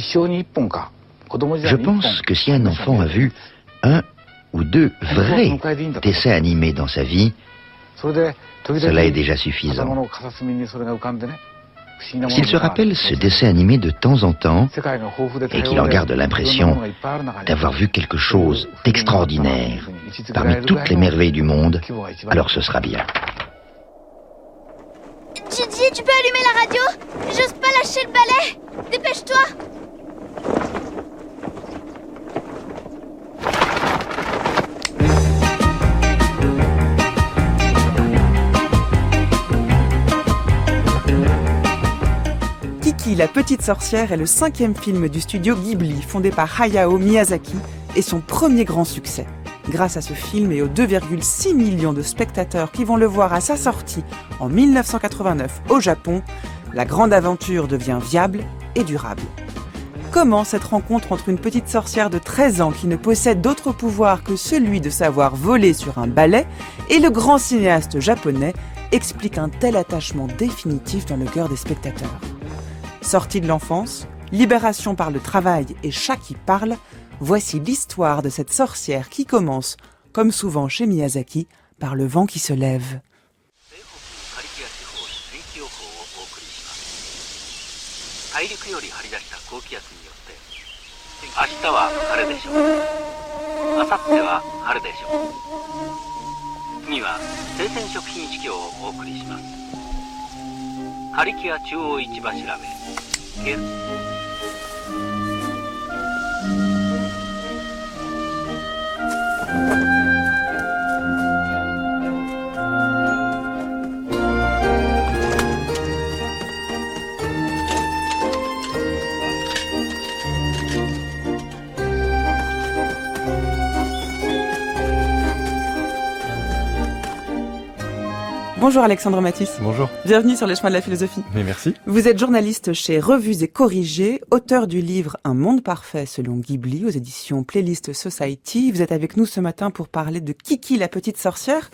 Je pense que si un enfant a vu un ou deux vrais dessins animés dans sa vie, cela est déjà suffisant. S'il se rappelle ce dessin animé de temps en temps et qu'il en garde l'impression d'avoir vu quelque chose d'extraordinaire parmi toutes les merveilles du monde, alors ce sera bien. Gigi, tu peux allumer la radio? J'ose pas lâcher le balai. Dépêche-toi. Kiki, la petite sorcière est le 5e film du studio Ghibli, fondé par Hayao Miyazaki, et son premier grand succès. Grâce à ce film et aux 2,6 millions de spectateurs qui vont le voir à sa sortie en 1989 au Japon, la grande aventure devient viable et durable. Comment cette rencontre entre une petite sorcière de 13 ans qui ne possède d'autre pouvoir que celui de savoir voler sur un balai et le grand cinéaste japonais explique un tel attachement définitif dans le cœur des spectateurs? Sortie de l'enfance, libération par le travail et chat qui parle, voici l'histoire de cette sorcière qui commence, comme souvent chez Miyazaki, par le vent qui se lève. Bonjour Alexandre Matisse. Bonjour. Bienvenue sur les chemins de la philosophie. Mais merci. Vous êtes journaliste chez Revues et Corrigés, auteur du livre Un monde parfait selon Ghibli aux éditions Playlist Society. Vous êtes avec nous ce matin pour parler de Kiki, la petite sorcière.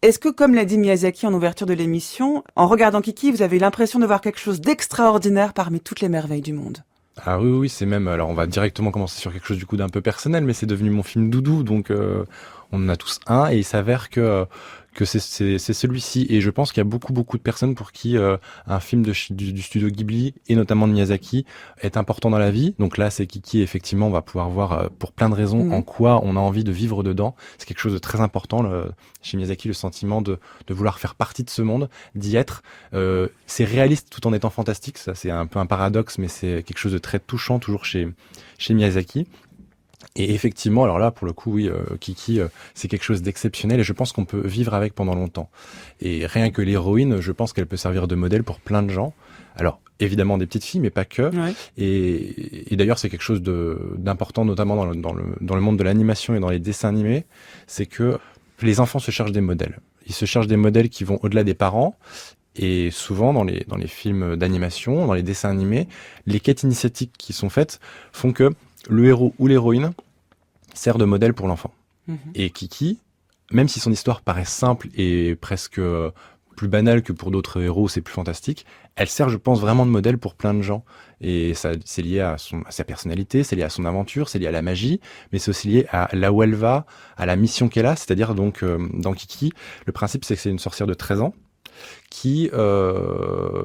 Est-ce que, comme l'a dit Miyazaki en ouverture de l'émission, en regardant Kiki, vous avez eu l'impression de voir quelque chose d'extraordinaire parmi toutes les merveilles du monde? Ah oui, c'est même... Alors on va directement commencer sur quelque chose du coup d'un peu personnel, mais c'est devenu mon film doudou, donc on en a tous un, et il s'avère que c'est celui-ci. Et je pense qu'il y a beaucoup de personnes pour qui un film du studio Ghibli, et notamment de Miyazaki, est important dans la vie. Donc là, c'est Kiki, effectivement, on va pouvoir voir pour plein de raisons en quoi on a envie de vivre dedans. C'est quelque chose de très important, chez Miyazaki, le sentiment de vouloir faire partie de ce monde, d'y être. C'est réaliste tout en étant fantastique, ça c'est un peu un paradoxe, mais c'est quelque chose de très touchant, toujours chez Miyazaki. Et effectivement, alors là, pour le coup, oui, Kiki, c'est quelque chose d'exceptionnel et je pense qu'on peut vivre avec pendant longtemps. Et rien que l'héroïne, je pense qu'elle peut servir de modèle pour plein de gens. Alors, évidemment des petites filles, mais pas que. Ouais. Et d'ailleurs, c'est quelque chose d'important, notamment dans le monde de l'animation et dans les dessins animés, c'est que les enfants se cherchent des modèles. Ils se cherchent des modèles qui vont au-delà des parents. Et souvent, dans les films d'animation, dans les dessins animés, les quêtes initiatiques qui sont faites font que le héros ou l'héroïne sert de modèle pour l'enfant. Et Kiki, même si son histoire paraît simple et presque plus banale que pour d'autres héros, c'est plus fantastique, elle sert, je pense, vraiment de modèle pour plein de gens. Et ça, c'est lié à sa personnalité, c'est lié à son aventure, c'est lié à la magie, mais c'est aussi lié à là où elle va, à la mission qu'elle a. C'est-à-dire, donc, dans Kiki, le principe, c'est que c'est une sorcière de 13 ans qui,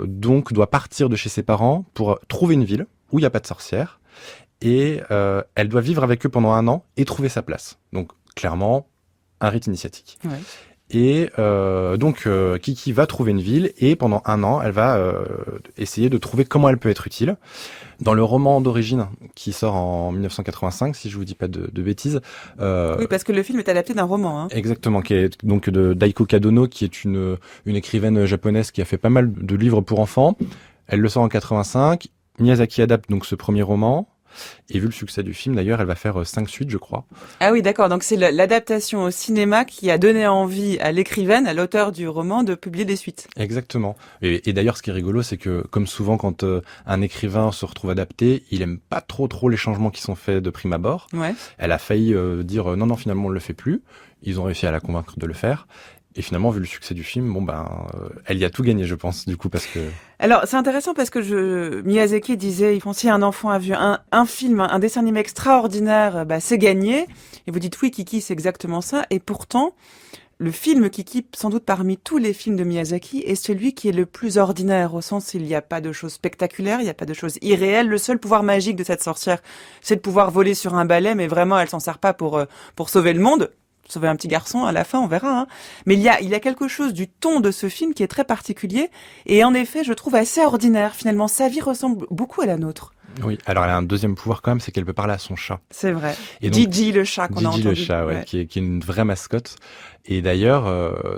donc, doit partir de chez ses parents pour trouver une ville où il n'y a pas de sorcière. Et elle doit vivre avec eux pendant 1 an et trouver sa place. Donc, clairement, un rite initiatique. Ouais. Et donc, Kiki va trouver une ville et pendant 1 an, elle va essayer de trouver comment elle peut être utile. Dans le roman d'origine qui sort en 1985, si je vous dis pas de bêtises. Oui, parce que le film est adapté d'un roman. Hein. Exactement, qui est donc de Daiko Kadono, qui est une écrivaine japonaise qui a fait pas mal de livres pour enfants. Elle le sort en 85. Miyazaki adapte donc ce premier roman. Et vu le succès du film, d'ailleurs, elle va faire 5 suites, je crois. Ah oui, d'accord. Donc c'est l'adaptation au cinéma qui a donné envie à l'écrivaine, à l'auteur du roman, de publier des suites. Exactement. Et d'ailleurs, ce qui est rigolo, c'est que, comme souvent, quand un écrivain se retrouve adapté, il aime pas trop les changements qui sont faits de prime abord. Ouais. Elle a failli dire non, finalement, on le fait plus. Ils ont réussi à la convaincre de le faire. Et finalement, vu le succès du film, elle y a tout gagné, je pense, du coup, parce que... Alors, c'est intéressant parce que Miyazaki disait, si un enfant a vu un film, un dessin animé extraordinaire, c'est gagné. Et vous dites, oui, Kiki, c'est exactement ça. Et pourtant, le film Kiki, sans doute parmi tous les films de Miyazaki, est celui qui est le plus ordinaire, au sens où il n'y a pas de choses spectaculaires, il n'y a pas de choses irréelles. Le seul pouvoir magique de cette sorcière, c'est de pouvoir voler sur un balai, mais vraiment, elle s'en sert pas pour sauver le monde. Sauver un petit garçon, à la fin, on verra. Hein. Mais il y a quelque chose du ton de ce film qui est très particulier. Et en effet, je trouve assez ordinaire. Finalement, sa vie ressemble beaucoup à la nôtre. Oui, alors elle a un deuxième pouvoir quand même, c'est qu'elle peut parler à son chat. C'est vrai. Et donc, Gigi le chat qu'on a entendu. Gigi le chat, ouais. Qui est une vraie mascotte. Et d'ailleurs,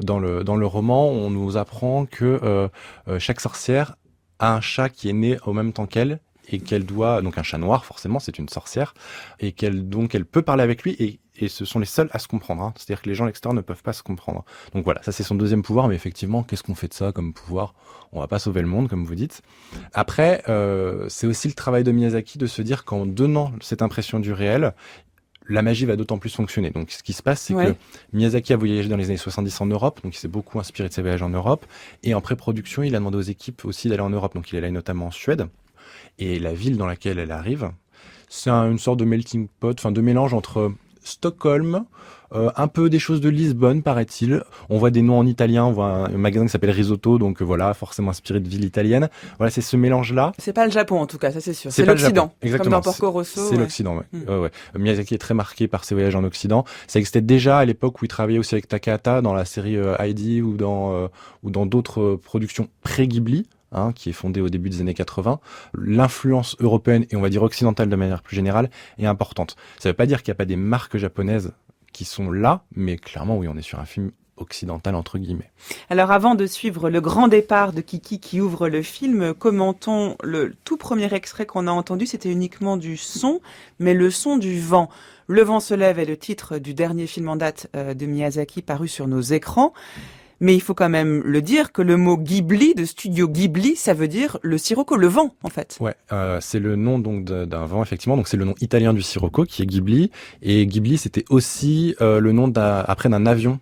dans le roman, on nous apprend que chaque sorcière a un chat qui est né au même temps qu'elle et qu'elle doit, donc un chat noir forcément, c'est une sorcière, et qu'elle peut parler avec lui et ce sont les seuls à se comprendre. Hein. C'est-à-dire que les gens à l'extérieur ne peuvent pas se comprendre. Donc voilà, ça c'est son deuxième pouvoir, mais effectivement, qu'est-ce qu'on fait de ça comme pouvoir ? On va pas sauver le monde, comme vous dites. Après, c'est aussi le travail de Miyazaki de se dire qu'en donnant cette impression du réel, la magie va d'autant plus fonctionner. Donc ce qui se passe, c'est que Miyazaki a voyagé dans les années 70 en Europe, donc il s'est beaucoup inspiré de ses voyages en Europe, et en pré-production, il a demandé aux équipes aussi d'aller en Europe, donc il est allé notamment en Suède, et la ville dans laquelle elle arrive, c'est une sorte de melting pot, de mélange entre Stockholm, un peu des choses de Lisbonne, paraît-il. On voit des noms en italien, on voit un magasin qui s'appelle Risotto, donc voilà, forcément inspiré de ville italienne. Voilà, c'est ce mélange-là. C'est pas le Japon en tout cas, ça c'est sûr. C'est l'Occident. Exactement. Comme dans Porco Rosso. C'est l'Occident, ouais. Miyazaki est très marqué par ses voyages en Occident. Ça existait déjà à l'époque où il travaillait aussi avec Takahata dans la série Heidi ou dans d'autres productions pré-Ghibli. Qui est fondée au début des années 80, l'influence européenne et on va dire occidentale de manière plus générale est importante. Ça ne veut pas dire qu'il n'y a pas des marques japonaises qui sont là, mais clairement oui, on est sur un film occidental entre guillemets. Alors avant de suivre le grand départ de Kiki qui ouvre le film, commentons le tout premier extrait qu'on a entendu, c'était uniquement du son, mais le son du vent. Le vent se lève est le titre du dernier film en date de Miyazaki paru sur nos écrans. Mais il faut quand même le dire que le mot Ghibli, de studio Ghibli, ça veut dire le sirocco, le vent, en fait. Ouais, c'est le nom donc d'un vent, effectivement. Donc c'est le nom italien du sirocco qui est Ghibli. Et Ghibli, c'était aussi le nom d'un avion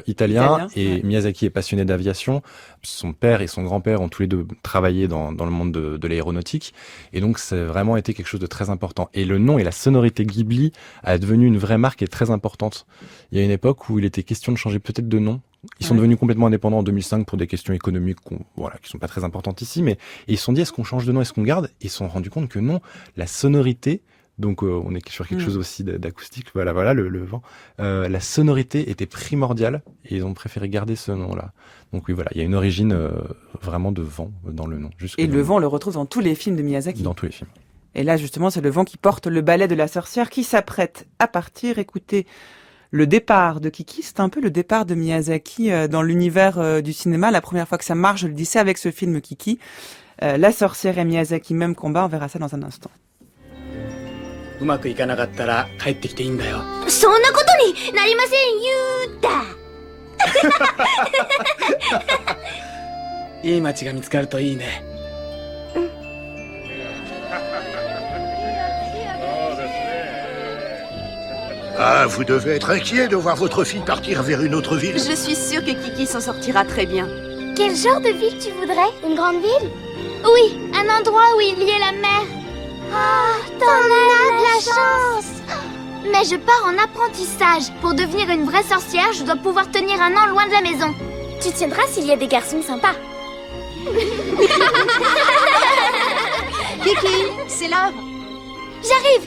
italien. Et Miyazaki est passionné d'aviation. Son père et son grand-père ont tous les deux travaillé dans le monde de l'aéronautique. Et donc, c'est vraiment été quelque chose de très important. Et le nom et la sonorité Ghibli a devenu une vraie marque et très importante. Il y a une époque où il était question de changer peut-être de nom. Ils sont devenus complètement indépendants en 2005 pour des questions économiques qui sont pas très importantes ici. Mais ils se sont dit, est-ce qu'on change de nom, est-ce qu'on garde ? Et ils se sont rendus compte que non, la sonorité... Donc on est sur quelque chose aussi d'acoustique, voilà le vent. La sonorité était primordiale et ils ont préféré garder ce nom-là. Donc oui, voilà, il y a une origine vraiment de vent dans le nom. Et le vent, on le retrouve dans tous les films de Miyazaki. Dans tous les films. Et là, justement, c'est le vent qui porte le balai de la sorcière qui s'apprête à partir. Écoutez, le départ de Kiki, c'est un peu le départ de Miyazaki dans l'univers du cinéma. La première fois que ça marche, je le dis, c'est avec ce film Kiki. La sorcière et Miyazaki, même combat, on verra ça dans un instant. うまくいかなかったら帰ってきていいんだよ。そんなことになりません、ユーダ。いい街が見つかるといいね。Ah, vous devez être inquiet de voir votre fille partir vers une autre ville. Je suis sûre que Kiki s'en sortira très bien. Quel genre de ville tu voudrais? Une grande ville? Oui, un endroit où il y ait la mer. Ah, t'en as de la chance! Mais je pars en apprentissage. Pour devenir une vraie sorcière, je dois pouvoir tenir un an loin de la maison. Tu tiendras s'il y a des garçons sympas. Kiki, c'est l'heure. J'arrive!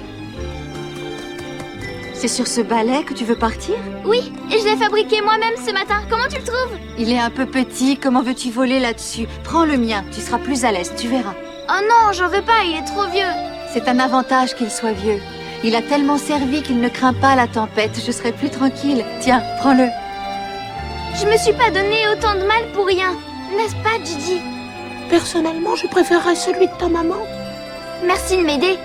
C'est sur ce balai que tu veux partir? Oui, et je l'ai fabriqué moi-même ce matin. Comment tu le trouves? Il est un peu petit, comment veux-tu voler là-dessus? Prends le mien, tu seras plus à l'aise, tu verras. Oh non, j'en veux pas, il est trop vieux. C'est un avantage qu'il soit vieux. Il a tellement servi qu'il ne craint pas la tempête. Je serai plus tranquille. Tiens, prends-le. Je me suis pas donné autant de mal pour rien. N'est-ce pas, Gigi? Personnellement, je préférerais celui de ta maman. Merci de m'aider.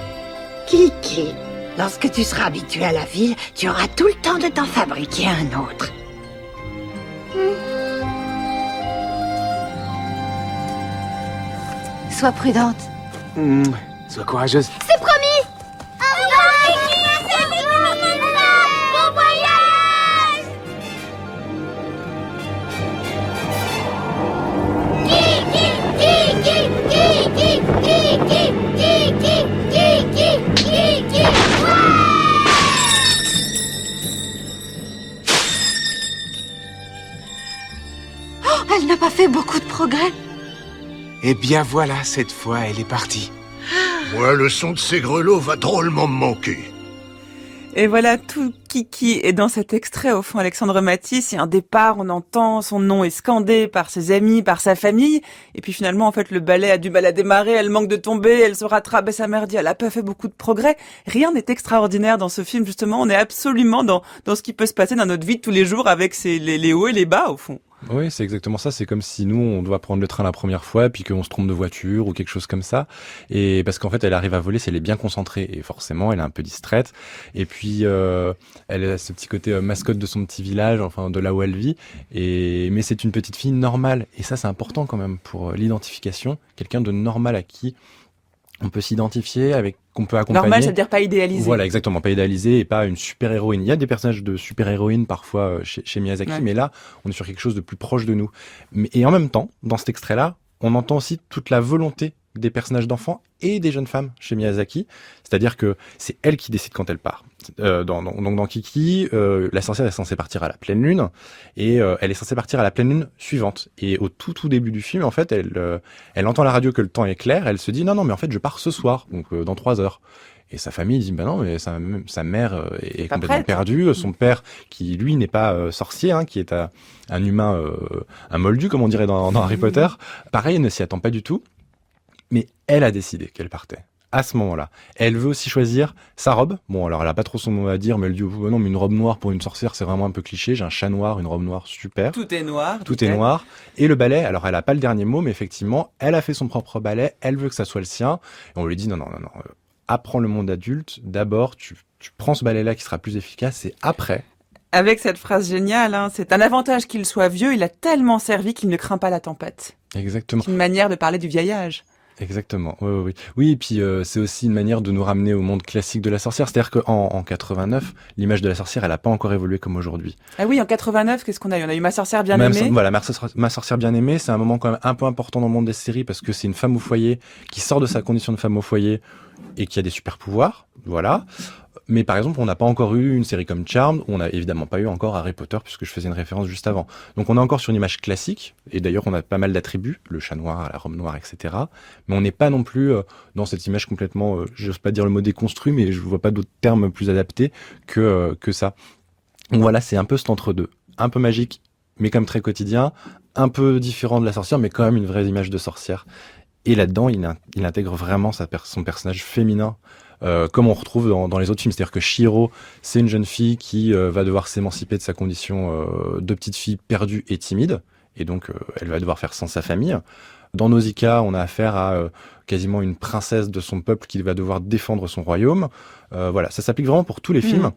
Kiki, lorsque tu seras habitué à la ville, tu auras tout le temps de t'en fabriquer un autre. Sois prudente. Sois courageuse. C'est promis. Au revoir, Kiki. Bon voyage. Eh bien voilà, cette fois, elle est partie. Moi, le son de ces grelots va drôlement me manquer. Et voilà, tout Kiki est dans cet extrait. Au fond, Alexandre Matisse, il y a un départ, on entend, son nom est scandé par ses amis, par sa famille. Et puis finalement, en fait, le ballet a du mal à démarrer, elle manque de tomber, elle se rattrape et sa mère dit, elle a pas fait beaucoup de progrès. Rien n'est extraordinaire dans ce film, justement. On est absolument dans ce qui peut se passer dans notre vie de tous les jours avec les hauts et les bas, au fond. Oui, c'est exactement ça. C'est comme si nous, on doit prendre le train la première fois, puis qu'on se trompe de voiture ou quelque chose comme ça. Et parce qu'en fait, elle arrive à voler si elle est bien concentrée. Et forcément, elle est un peu distraite. Et puis, elle a ce petit côté mascotte de son petit village, enfin de là où elle vit. Mais c'est une petite fille normale. Et ça, c'est important quand même pour l'identification. Quelqu'un de normal à qui on peut s'identifier, avec qu'on peut accompagner. Normal, c'est-à-dire pas idéalisé. Voilà, exactement, pas idéalisé et pas une super-héroïne. Il y a des personnages de super-héroïnes parfois chez Miyazaki, ouais. Mais là, on est sur quelque chose de plus proche de nous. Et en même temps, dans cet extrait-là, on entend aussi toute la volonté des personnages d'enfants et des jeunes femmes chez Miyazaki. C'est-à-dire que c'est elle qui décide quand elle part. Donc dans Kiki, la sorcière est censée partir à la pleine lune et elle est censée partir à la pleine lune suivante. Et au tout début du film, en fait, elle entend à la radio que le temps est clair. Elle se dit non mais en fait je pars ce soir, donc dans 3 heures. Et sa famille dit non mais sa mère est complètement perdue. Son père qui lui n'est pas sorcier, qui est un humain, un moldu comme on dirait dans Harry Potter. Pareil, elle ne s'y attend pas du tout. Mais elle a décidé qu'elle partait. À ce moment-là, elle veut aussi choisir sa robe. Bon, alors elle a pas trop son mot à dire, mais elle dit non, mais une robe noire pour une sorcière, c'est vraiment un peu cliché. J'ai un chat noir, une robe noire, super. Tout est noir. Tout est noir. Et le ballet, alors elle a pas le dernier mot, mais effectivement, elle a fait son propre ballet. Elle veut que ça soit le sien. Et on lui dit non. Apprends le monde adulte. D'abord, tu prends ce ballet-là qui sera plus efficace, et après. Avec cette phrase géniale, c'est un avantage qu'il soit vieux. Il a tellement servi qu'il ne craint pas la tempête. Exactement. C'est une manière de parler du vieil âge. Exactement, oui. Oui, et puis c'est aussi une manière de nous ramener au monde classique de la sorcière. C'est-à-dire qu'en 89, l'image de la sorcière, elle n'a pas encore évolué comme aujourd'hui. Ah oui, en 89, qu'est-ce qu'on a eu ? On a eu Ma sorcière bien aimée. Voilà, Ma sorcière bien aimée, c'est un moment quand même un peu important dans le monde des séries parce que c'est une femme au foyer qui sort de sa condition de femme au foyer et qui a des super pouvoirs, voilà. Mais par exemple, on n'a pas encore eu une série comme Charmed, on n'a évidemment pas eu encore Harry Potter, puisque je faisais une référence juste avant. Donc on est encore sur une image classique, et d'ailleurs on a pas mal d'attributs, le chat noir, la robe noire, etc. Mais on n'est pas non plus dans cette image complètement, j'ose pas dire le mot déconstruit, mais je vois pas d'autres termes plus adaptés que ça. Donc voilà, c'est un peu cet entre-deux. Un peu magique, mais quand même très quotidien, un peu différent de la sorcière, mais quand même une vraie image de sorcière. Et là-dedans, il intègre vraiment son personnage féminin, comme on retrouve dans les autres films. C'est-à-dire que Chihiro, c'est une jeune fille qui va devoir s'émanciper de sa condition de petite fille perdue et timide. Et donc, elle va devoir faire sans sa famille. Dans Nausicaa, on a affaire à quasiment une princesse de son peuple qui va devoir défendre son royaume. Voilà, ça s'applique vraiment pour tous les films.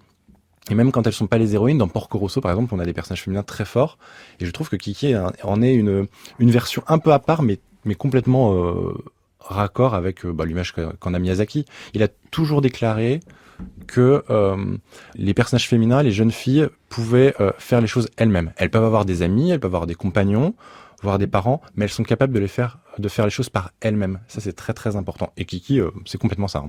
Et même quand elles sont pas les héroïnes, dans Porco Rosso, par exemple, on a des personnages féminins très forts. Et je trouve que Kiki en est une version un peu à part, mais complètement raccord avec l'image qu'en a Miyazaki. Il a toujours déclaré que les personnages féminins, les jeunes filles, pouvaient faire les choses elles-mêmes. Elles peuvent avoir des amis, elles peuvent avoir des compagnons, voire des parents, mais elles sont capables de faire les choses par elles-mêmes. Ça, c'est très très important. Et Kiki, c'est complètement ça.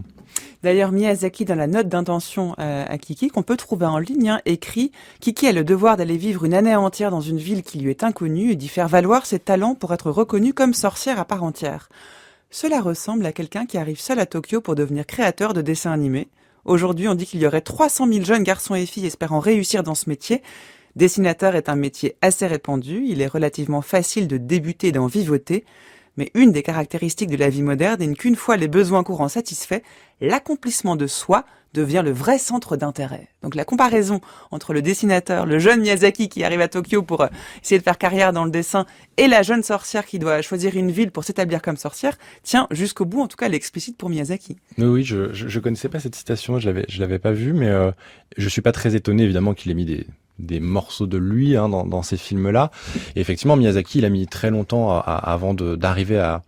D'ailleurs, Miyazaki, dans la note d'intention à Kiki, qu'on peut trouver en ligne, écrit « Kiki a le devoir d'aller vivre une année entière dans une ville qui lui est inconnue et d'y faire valoir ses talents pour être reconnue comme sorcière à part entière. » Cela ressemble à quelqu'un qui arrive seul à Tokyo pour devenir créateur de dessins animés. Aujourd'hui, on dit qu'il y aurait 300 000 jeunes garçons et filles espérant réussir dans ce métier. Dessinateur est un métier assez répandu, il est relativement facile de débuter et d'en vivoter. Mais une des caractéristiques de la vie moderne est qu'une fois les besoins courants satisfaits, l'accomplissement de soi devient le vrai centre d'intérêt. Donc la comparaison entre le dessinateur, le jeune Miyazaki qui arrive à Tokyo pour essayer de faire carrière dans le dessin, et la jeune sorcière qui doit choisir une ville pour s'établir comme sorcière, tient jusqu'au bout, en tout cas elle est explicite pour Miyazaki. Oui, je connaissais pas cette citation, je l'avais pas vue, mais je suis pas très étonné évidemment qu'il ait mis des morceaux de lui dans ces films-là. Et effectivement, Miyazaki, il a mis très longtemps avant d'arriver à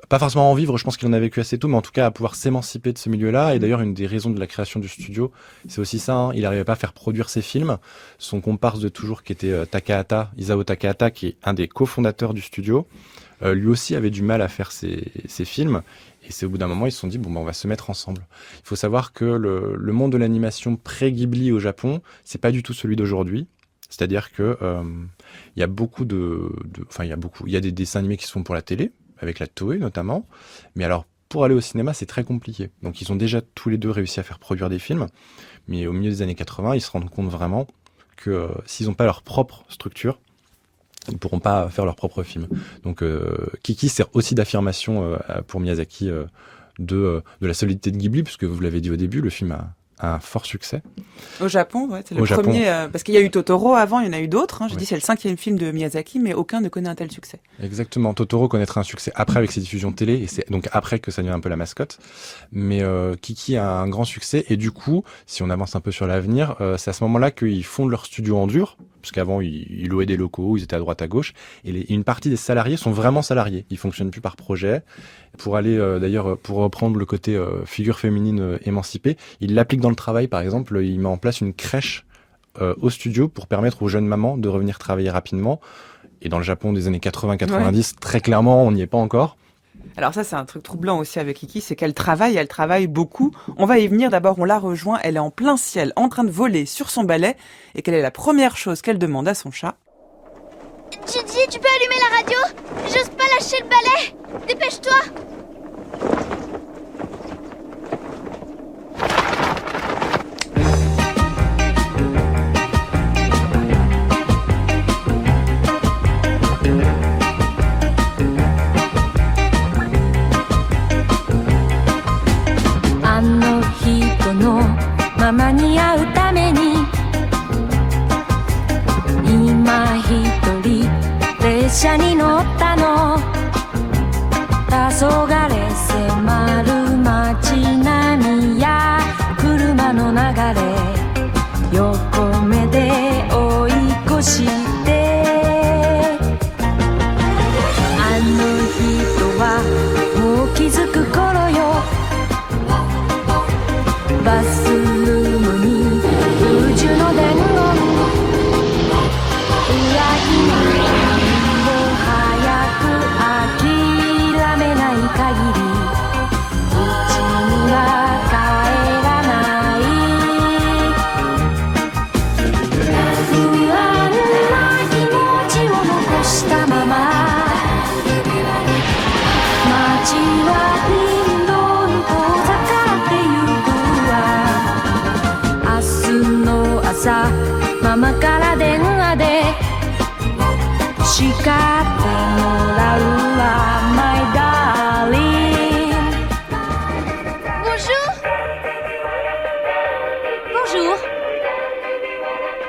pas forcément en vivre, je pense qu'il en a vécu assez tôt, mais en tout cas à pouvoir s'émanciper de ce milieu-là. Et d'ailleurs, une des raisons de la création du studio, c'est aussi ça. Il n'arrivait pas à faire produire ses films. Son comparse de toujours, qui était Isao Takahata, qui est un des cofondateurs du studio, lui aussi avait du mal à faire ses films. Et c'est au bout d'un moment, ils se sont dit, on va se mettre ensemble. Il faut savoir que le monde de l'animation pré-Ghibli au Japon, c'est pas du tout celui d'aujourd'hui. C'est-à-dire que il y a beaucoup il y a des dessins animés qui se font pour la télé. avec la Toei notamment. Mais alors, pour aller au cinéma, c'est très compliqué. Donc ils ont déjà tous les deux réussi à faire produire des films. Mais au milieu des années 80, ils se rendent compte vraiment que s'ils n'ont pas leur propre structure, ils ne pourront pas faire leur propre film. Donc Kiki sert aussi d'affirmation pour Miyazaki de la solidité de Ghibli, puisque vous l'avez dit au début, le film a un fort succès. Au Japon, ouais, c'est le premier, parce qu'il y a eu Totoro avant, il y en a eu d'autres. J'ai dit c'est le 5e film de Miyazaki, mais aucun ne connaît un tel succès. Exactement, Totoro connaîtra un succès après avec ses diffusions télé, et c'est donc après que ça devient un peu la mascotte. Mais Kiki a un grand succès, et du coup, si on avance un peu sur l'avenir, c'est à ce moment-là qu'ils fondent leur studio en dur, parce qu'avant ils louaient des locaux, ils étaient à droite à gauche, et une partie des salariés sont vraiment salariés. Ils fonctionnent plus par projet. Pour aller d'ailleurs, pour reprendre le côté figure féminine émancipée, il l'applique dans le travail. Par exemple, il met en place une crèche au studio pour permettre aux jeunes mamans de revenir travailler rapidement. Et dans le Japon des années 80-90, très clairement, on n'y est pas encore. Alors ça, c'est un truc troublant aussi avec Kiki, c'est qu'elle travaille beaucoup. On va y venir. D'abord, on la rejoint, elle est en plein ciel, en train de voler sur son balai. Et quelle est la première chose qu'elle demande à son chat? Gigi, tu peux allumer la radio? J'ose pas lâcher le balai. Dépêche-toi.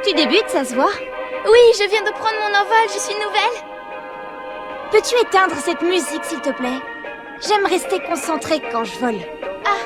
Tu débutes, ça se voit? Oui, je viens de prendre mon envol, je suis nouvelle. Peux-tu éteindre cette musique, s'il te plaît? J'aime rester concentrée quand je vole. Ah.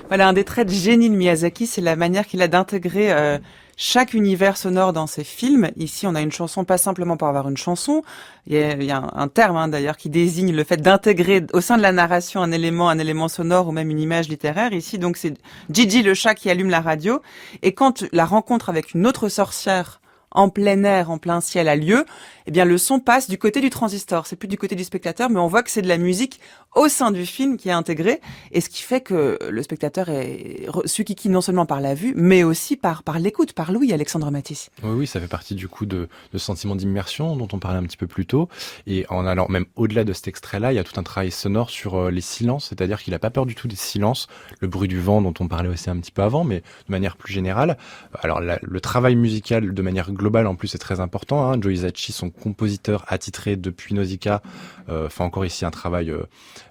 Voilà, un des traits de génie de Miyazaki, c'est la manière qu'il a d'intégrer chaque univers sonore dans ses films. Ici, on a une chanson pas simplement pour avoir une chanson. Il y a un terme d'ailleurs qui désigne le fait d'intégrer au sein de la narration un élément sonore ou même une image littéraire. Ici, donc, c'est Gigi le chat qui allume la radio. Et quand la rencontre avec une autre sorcière en plein air, en plein ciel a lieu, eh bien le son passe du côté du transistor. C'est plus du côté du spectateur, mais on voit que c'est de la musique au sein du film qui est intégrée, et ce qui fait que le spectateur est reçu Kiki non seulement par la vue, mais aussi par l'écoute, par l'ouïe, Alexandre Matisse. Oui, ça fait partie du coup de ce sentiment d'immersion dont on parlait un petit peu plus tôt, et en allant même au-delà de cet extrait-là, il y a tout un travail sonore sur les silences, c'est-à-dire qu'il n'a pas peur du tout des silences, le bruit du vent dont on parlait aussi un petit peu avant, mais de manière plus générale. Alors le travail musical de manière globale en plus est très important. Joe Hisaishi, son compositeur attitré depuis Nausicaa, fait encore ici un travail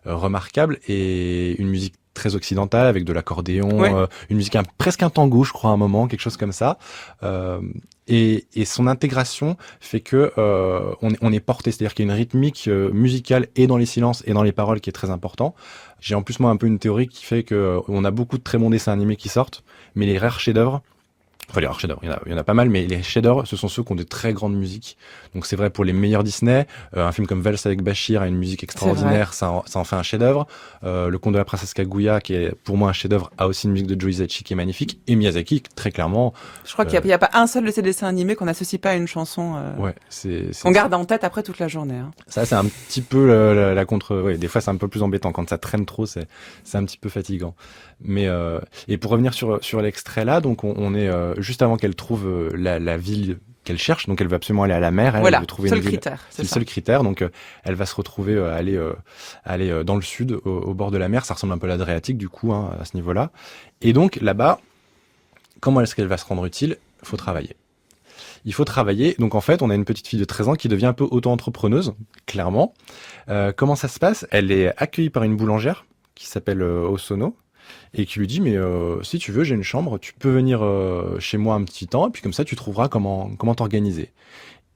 remarquable, et une musique très occidentale avec de l'accordéon, ouais. Une musique presque un tango, je crois, à un moment, quelque chose comme ça. Et son intégration fait que on est porté, c'est-à-dire qu'il y a une rythmique musicale et dans les silences et dans les paroles qui est très important. J'ai en plus moi un peu une théorie qui fait que on a beaucoup de très bons dessins animés qui sortent, mais les rares chefs-d'œuvre, enfin les rares chefs-d'œuvre, il y en a pas mal, mais les chefs-d'œuvre, ce sont ceux qui ont des très grandes musiques. Donc c'est vrai pour les meilleurs Disney. Un film comme Valse avec Bachir a une musique extraordinaire, ça en fait un chef-d'œuvre. Le Conte de la princesse Kaguya, qui est pour moi un chef-d'œuvre, a aussi une musique de Joe Hisaishi qui est magnifique. Et Miyazaki, très clairement. Je crois qu'il n'y a pas un seul de ces dessins animés qu'on n'associe pas à une chanson. Ouais, qu'on garde en tête après toute la journée. Ça, c'est un petit peu la contre. Ouais, des fois, c'est un peu plus embêtant quand ça traîne trop. C'est un petit peu fatigant. Mais et pour revenir sur l'extrait là, donc on est juste avant qu'elle trouve la ville qu'elle cherche. Donc elle veut absolument aller à la mer. Elle veut trouver une ville. C'est le seul critère. Donc elle va se retrouver aller dans le sud, au bord de la mer. Ça ressemble un peu à l'Adriatique du coup, à ce niveau-là. Et donc là-bas, comment est-ce qu'elle va se rendre utile ? Il faut travailler. Il faut travailler. Donc en fait, on a une petite fille de 13 ans qui devient un peu auto-entrepreneuse, clairement. Comment ça se passe ? Elle est accueillie par une boulangère qui s'appelle Osono et qui lui dit mais si tu veux, j'ai une chambre, tu peux venir chez moi un petit temps et puis comme ça tu trouveras comment t'organiser.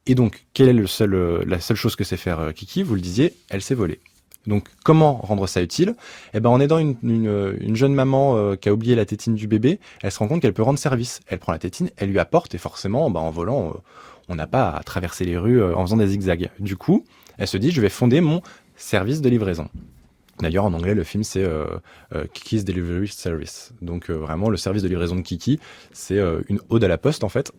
Et donc quelle est la seule chose que sait faire Kiki ? Vous le disiez, elle sait voler. Donc comment rendre ça utile ? On est dans une jeune maman qui a oublié la tétine du bébé. Elle se rend compte qu'elle peut rendre service. Elle prend la tétine, elle lui apporte et forcément en volant on n'a pas à traverser les rues en faisant des zigzags. Du coup elle se dit je vais fonder mon service de livraison. D'ailleurs en anglais le film c'est Kiki's Delivery Service. Donc vraiment le service de livraison de Kiki c'est une ode à la poste en fait.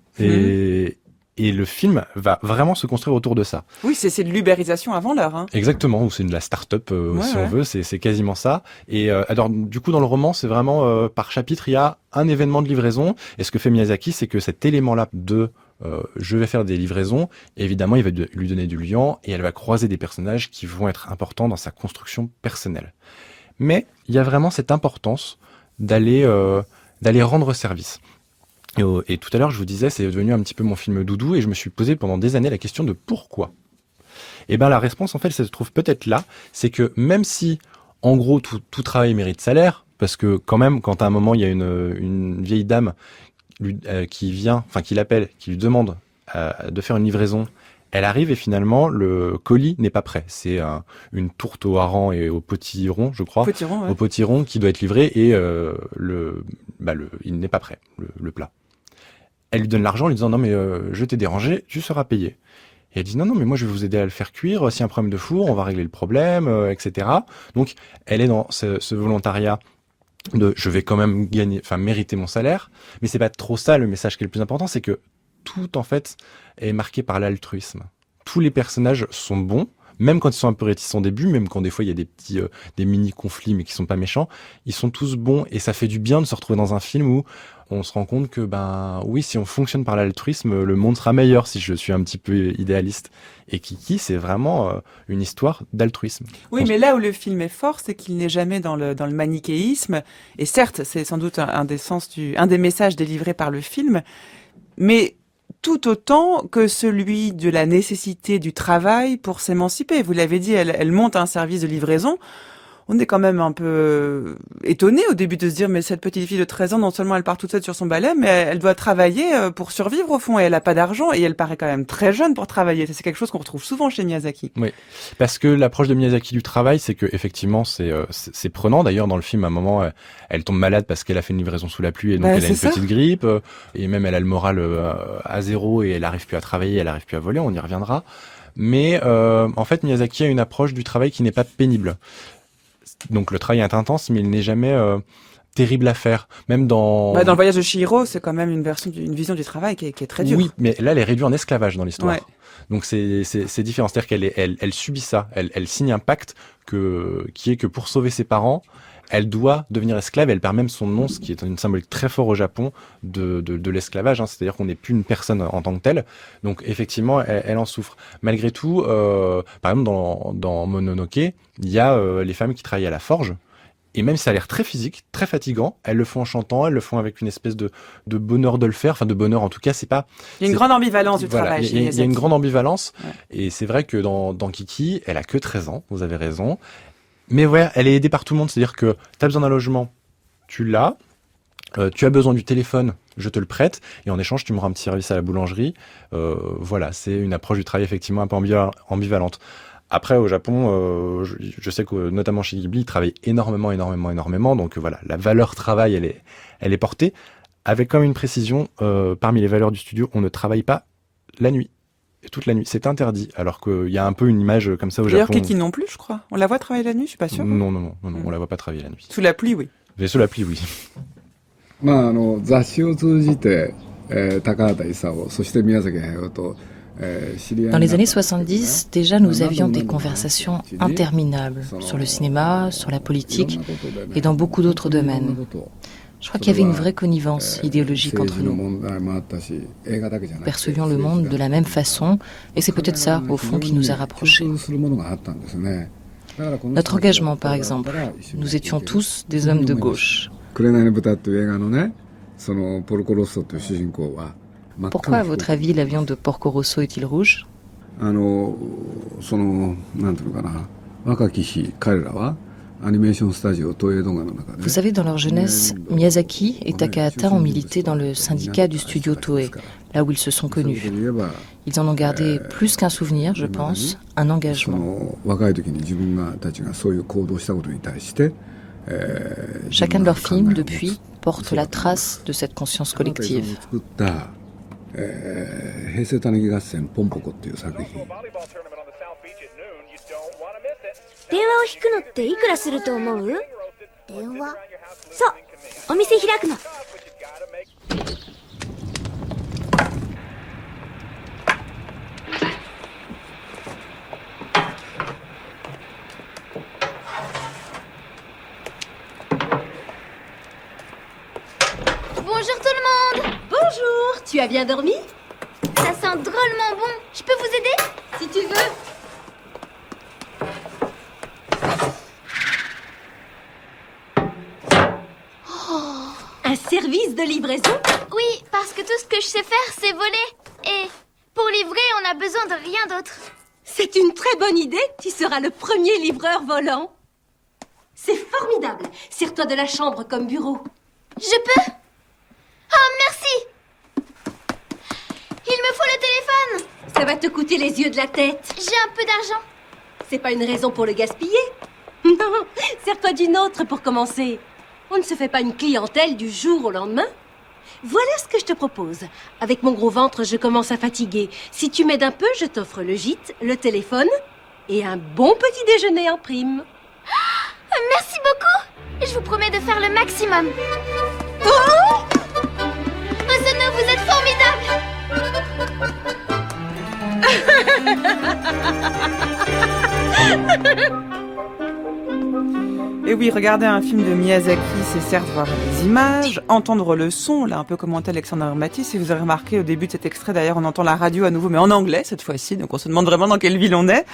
Et le film va vraiment se construire autour de ça. Oui, c'est de l'ubérisation avant l'heure. Hein. Exactement, ou c'est de la start-up si on veut, c'est quasiment ça. Et alors du coup dans le roman, c'est vraiment par chapitre, il y a un événement de livraison. Et ce que fait Miyazaki, c'est que cet élément-là de je vais faire des livraisons, évidemment, il va lui donner du liant et elle va croiser des personnages qui vont être importants dans sa construction personnelle. Mais il y a vraiment cette importance d'aller rendre service. Et tout à l'heure, je vous disais, c'est devenu un petit peu mon film doudou et je me suis posé pendant des années la question de pourquoi. Et la réponse, en fait, elle se trouve peut-être là. C'est que même si, en gros, tout travail mérite salaire, parce que quand même, quand à un moment, il y a une vieille dame qui l'appelle, qui lui demande de faire une livraison, elle arrive et finalement, le colis n'est pas prêt. C'est une tourte au hareng et au potiron, je crois. Potiron, ouais. Au potiron qui doit être livré et il n'est pas prêt, le plat. Elle lui donne l'argent en lui disant « Non, mais je t'ai dérangé, tu seras payé. » Et elle dit « Non, mais moi, je vais vous aider à le faire cuire. S'il y a un problème de four, on va régler le problème, etc. » Donc, elle est dans ce volontariat de « Je vais quand même mériter mon salaire. » Mais c'est pas trop ça le message qui est le plus important, c'est que tout, en fait, est marqué par l'altruisme. Tous les personnages sont bons, même quand ils sont un peu réticents au début, même quand des fois il y a des mini-conflits mais qui sont pas méchants, ils sont tous bons et ça fait du bien de se retrouver dans un film où on se rend compte que oui, si on fonctionne par l'altruisme, le monde sera meilleur si je suis un petit peu idéaliste. Et Kiki, c'est vraiment une histoire d'altruisme. Oui, mais là où le film est fort, c'est qu'il n'est jamais dans le manichéisme. Et certes, c'est sans doute un des messages délivrés par le film, mais tout autant que celui de la nécessité du travail pour s'émanciper. Vous l'avez dit, elle monte un service de livraison. On est quand même un peu étonné au début de se dire mais cette petite fille de 13 ans, non seulement elle part toute seule sur son balai, mais elle doit travailler pour survivre au fond et elle n'a pas d'argent et elle paraît quand même très jeune pour travailler. C'est quelque chose qu'on retrouve souvent chez Miyazaki. Oui, parce que l'approche de Miyazaki du travail, c'est que effectivement c'est prenant. D'ailleurs dans le film, à un moment, elle tombe malade parce qu'elle a fait une livraison sous la pluie et donc elle a une petite grippe et même elle a le moral à zéro et elle n'arrive plus à travailler, elle n'arrive plus à voler. On y reviendra. Mais en fait, Miyazaki a une approche du travail qui n'est pas pénible. Donc le travail est intense, mais il n'est jamais terrible à faire. Même dans le voyage de Chihiro, c'est quand même une vision du travail qui est très dure. Oui, mais là, elle est réduite en esclavage dans l'histoire. Ouais. Donc c'est différent. C'est-à-dire qu'elle subit ça. Elle signe un pacte qui est que pour sauver ses parents, elle doit devenir esclave. Elle perd même son nom, ce qui est une symbolique très fort au Japon de l'esclavage. Hein. C'est-à-dire qu'on n'est plus une personne en tant que telle. Donc effectivement, elle en souffre. Malgré tout, par exemple dans Mononoke, il y a les femmes qui travaillent à la forge. Et même si ça a l'air très physique, très fatigant, elles le font en chantant, elles le font avec une espèce de bonheur de le faire. Enfin, de bonheur en tout cas, c'est pas... Il y a une grande ambivalence du travail. Il y a une grande ambivalence. Ouais. Et c'est vrai que dans Kiki, elle a que 13 ans, vous avez raison. Mais ouais, elle est aidée par tout le monde. C'est-à-dire que tu as besoin d'un logement, tu l'as. Tu as besoin du téléphone, je te le prête. Et en échange, tu me rends un petit service à la boulangerie. Voilà, c'est une approche du travail effectivement un peu ambivalente. Après, au Japon, je sais que notamment chez Ghibli, ils travaillent énormément. Donc voilà, la valeur travail, elle est portée. Avec quand même une précision, parmi les valeurs du studio, on ne travaille pas la nuit. Toute la nuit, c'est interdit. Alors qu'il y a un peu une image comme ça au Japon. D'ailleurs, Kiki non plus, je crois. On la voit travailler la nuit, je suis pas sûre. Non, on la voit pas travailler la nuit. Sous la pluie, oui. Mais sous la pluie, oui. 雑誌を通じて、高畑勲、そして宮崎駿と Dans les années 70, déjà nous avions des conversations interminables sur le cinéma, sur la politique et dans beaucoup d'autres domaines. Je crois qu'il y avait une vraie connivence idéologique entre nous. Percevions le monde de la même façon, et c'est peut-être ça, au fond, qui nous a rapprochés. Notre engagement, par exemple, nous étions tous des hommes de gauche. Pourquoi, à votre avis, l'avion de Porco Rosso est-il rouge ? Vous savez, dans leur jeunesse, Miyazaki et Takahata ont milité dans le syndicat du studio Toei, là où ils se sont connus. Ils en ont gardé plus qu'un souvenir, je pense, un engagement. Chacun de leurs films, depuis, porte la trace de cette conscience collective. Bonjour tout le monde. Bonjour, tu as bien dormi? Ça sent drôlement bon. Je peux vous aider? Si tu veux. Un service de livraison? Oui, parce que tout ce que je sais faire, c'est voler. Et pour livrer, on a besoin de rien d'autre. C'est une très bonne idée. Tu seras le premier livreur volant. C'est formidable. Sers-toi de la chambre comme bureau. Je peux? Oh, merci. Il me faut le téléphone. Ça va te coûter les yeux de la tête. J'ai un peu d'argent. C'est pas une raison pour le gaspiller. Non, sers-toi d'une autre pour commencer. On ne se fait pas une clientèle du jour au lendemain. Voilà ce que je te propose. Avec mon gros ventre, je commence à fatiguer. Si tu m'aides un peu, je t'offre le gîte, le téléphone et un bon petit déjeuner en prime. Merci beaucoup. Je vous promets de faire le maximum. Oh! Ozono, vous êtes formidable. Et oui, regarder un film de Miyazaki, c'est certes voir les images, entendre le son, là un peu commenté Alexandre Matisse, et vous avez remarqué au début de cet extrait, d'ailleurs on entend la radio à nouveau, mais en anglais cette fois-ci, donc on se demande vraiment dans quelle ville on est.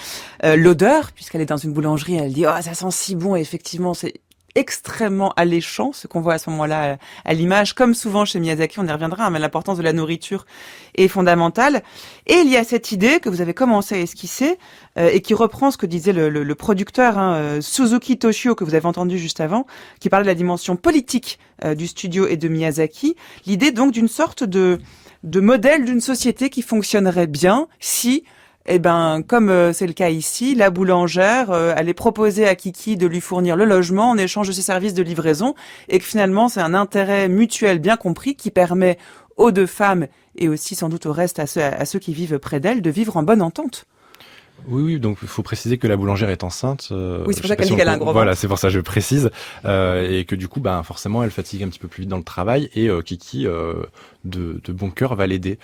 L'odeur, puisqu'elle est dans une boulangerie, elle dit « Oh, ça sent si bon », et effectivement c'est extrêmement alléchant, ce qu'on voit à ce moment-là à l'image, comme souvent chez Miyazaki, on y reviendra, mais l'importance de la nourriture est fondamentale. Et il y a cette idée que vous avez commencé à esquisser, et qui reprend ce que disait le producteur, Suzuki Toshio, que vous avez entendu juste avant, qui parlait de la dimension politique du studio et de Miyazaki. L'idée donc d'une sorte de modèle d'une société qui fonctionnerait bien si... comme c'est le cas ici, la boulangère allait proposer à Kiki de lui fournir le logement en échange de ses services de livraison et que finalement c'est un intérêt mutuel bien compris qui permet aux deux femmes et aussi sans doute au reste à ceux qui vivent près d'elles de vivre en bonne entente. Oui, donc il faut préciser que la boulangère est enceinte. Oui, c'est pour ça qu'elle dit qu'elle a un gros ventre. Voilà, c'est pour ça que je précise. Et que du coup, forcément, elle fatigue un petit peu plus vite dans le travail et Kiki, de bon cœur, va l'aider.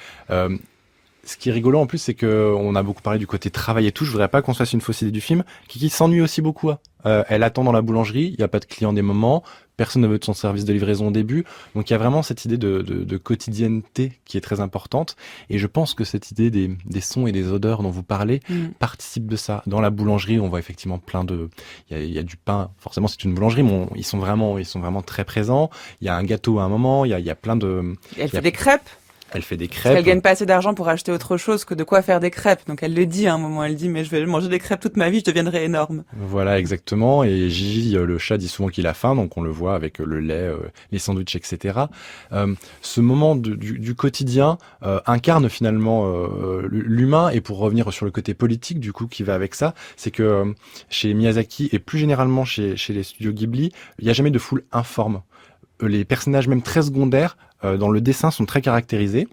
Ce qui est rigolo en plus, c'est que on a beaucoup parlé du côté travail et tout. Je voudrais pas qu'on se fasse une fausse idée du film. Kiki s'ennuie aussi beaucoup. Elle attend dans la boulangerie. Il y a pas de clients des moments. Personne ne veut de son service de livraison au début. Donc il y a vraiment cette idée de quotidienneté qui est très importante. Et je pense que cette idée des sons et des odeurs dont vous parlez participe de ça. Dans la boulangerie, on voit effectivement il y a du pain. Forcément, c'est une boulangerie, mais ils sont vraiment très présents. Il y a un gâteau à un moment. Il y a plein de. Elle fait des crêpes. Elle fait des crêpes. Parce qu'elle gagne pas assez d'argent pour acheter autre chose que de quoi faire des crêpes. Donc elle le dit à un moment, elle dit mais je vais manger des crêpes toute ma vie, je deviendrai énorme. Voilà, exactement. Et Gigi, le chat, dit souvent qu'il a faim, donc on le voit avec le lait, les sandwichs, etc. Ce moment du quotidien incarne finalement l'humain. Et pour revenir sur le côté politique du coup qui va avec ça, c'est que chez Miyazaki et plus généralement chez les studios Ghibli, il y a jamais de foule informe. Les personnages même très secondaires dans le dessin sont très caractérisés.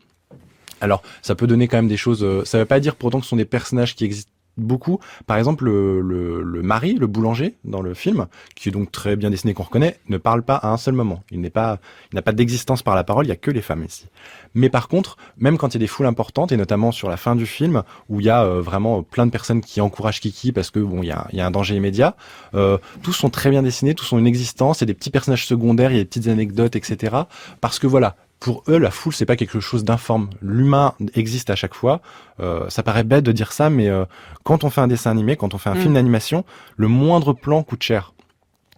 Alors ça peut donner quand même des choses, ça veut pas dire pourtant que ce sont des personnages qui existent beaucoup. Par exemple, le mari, le boulanger dans le film, qui est donc très bien dessiné, qu'on reconnaît, ne parle pas à un seul moment. Il n'a pas d'existence par la parole, il y a que les femmes ici. Mais par contre, même quand il y a des foules importantes, et notamment sur la fin du film, où il y a vraiment plein de personnes qui encouragent Kiki parce que bon, il y a un danger immédiat, tous sont très bien dessinés, tous ont une existence, il y a des petits personnages secondaires, il y a des petites anecdotes, etc. Parce que voilà, pour eux, la foule, c'est pas quelque chose d'informe. L'humain existe à chaque fois. Ça paraît bête de dire ça, mais quand on fait un dessin animé, quand on fait un film d'animation, le moindre plan coûte cher.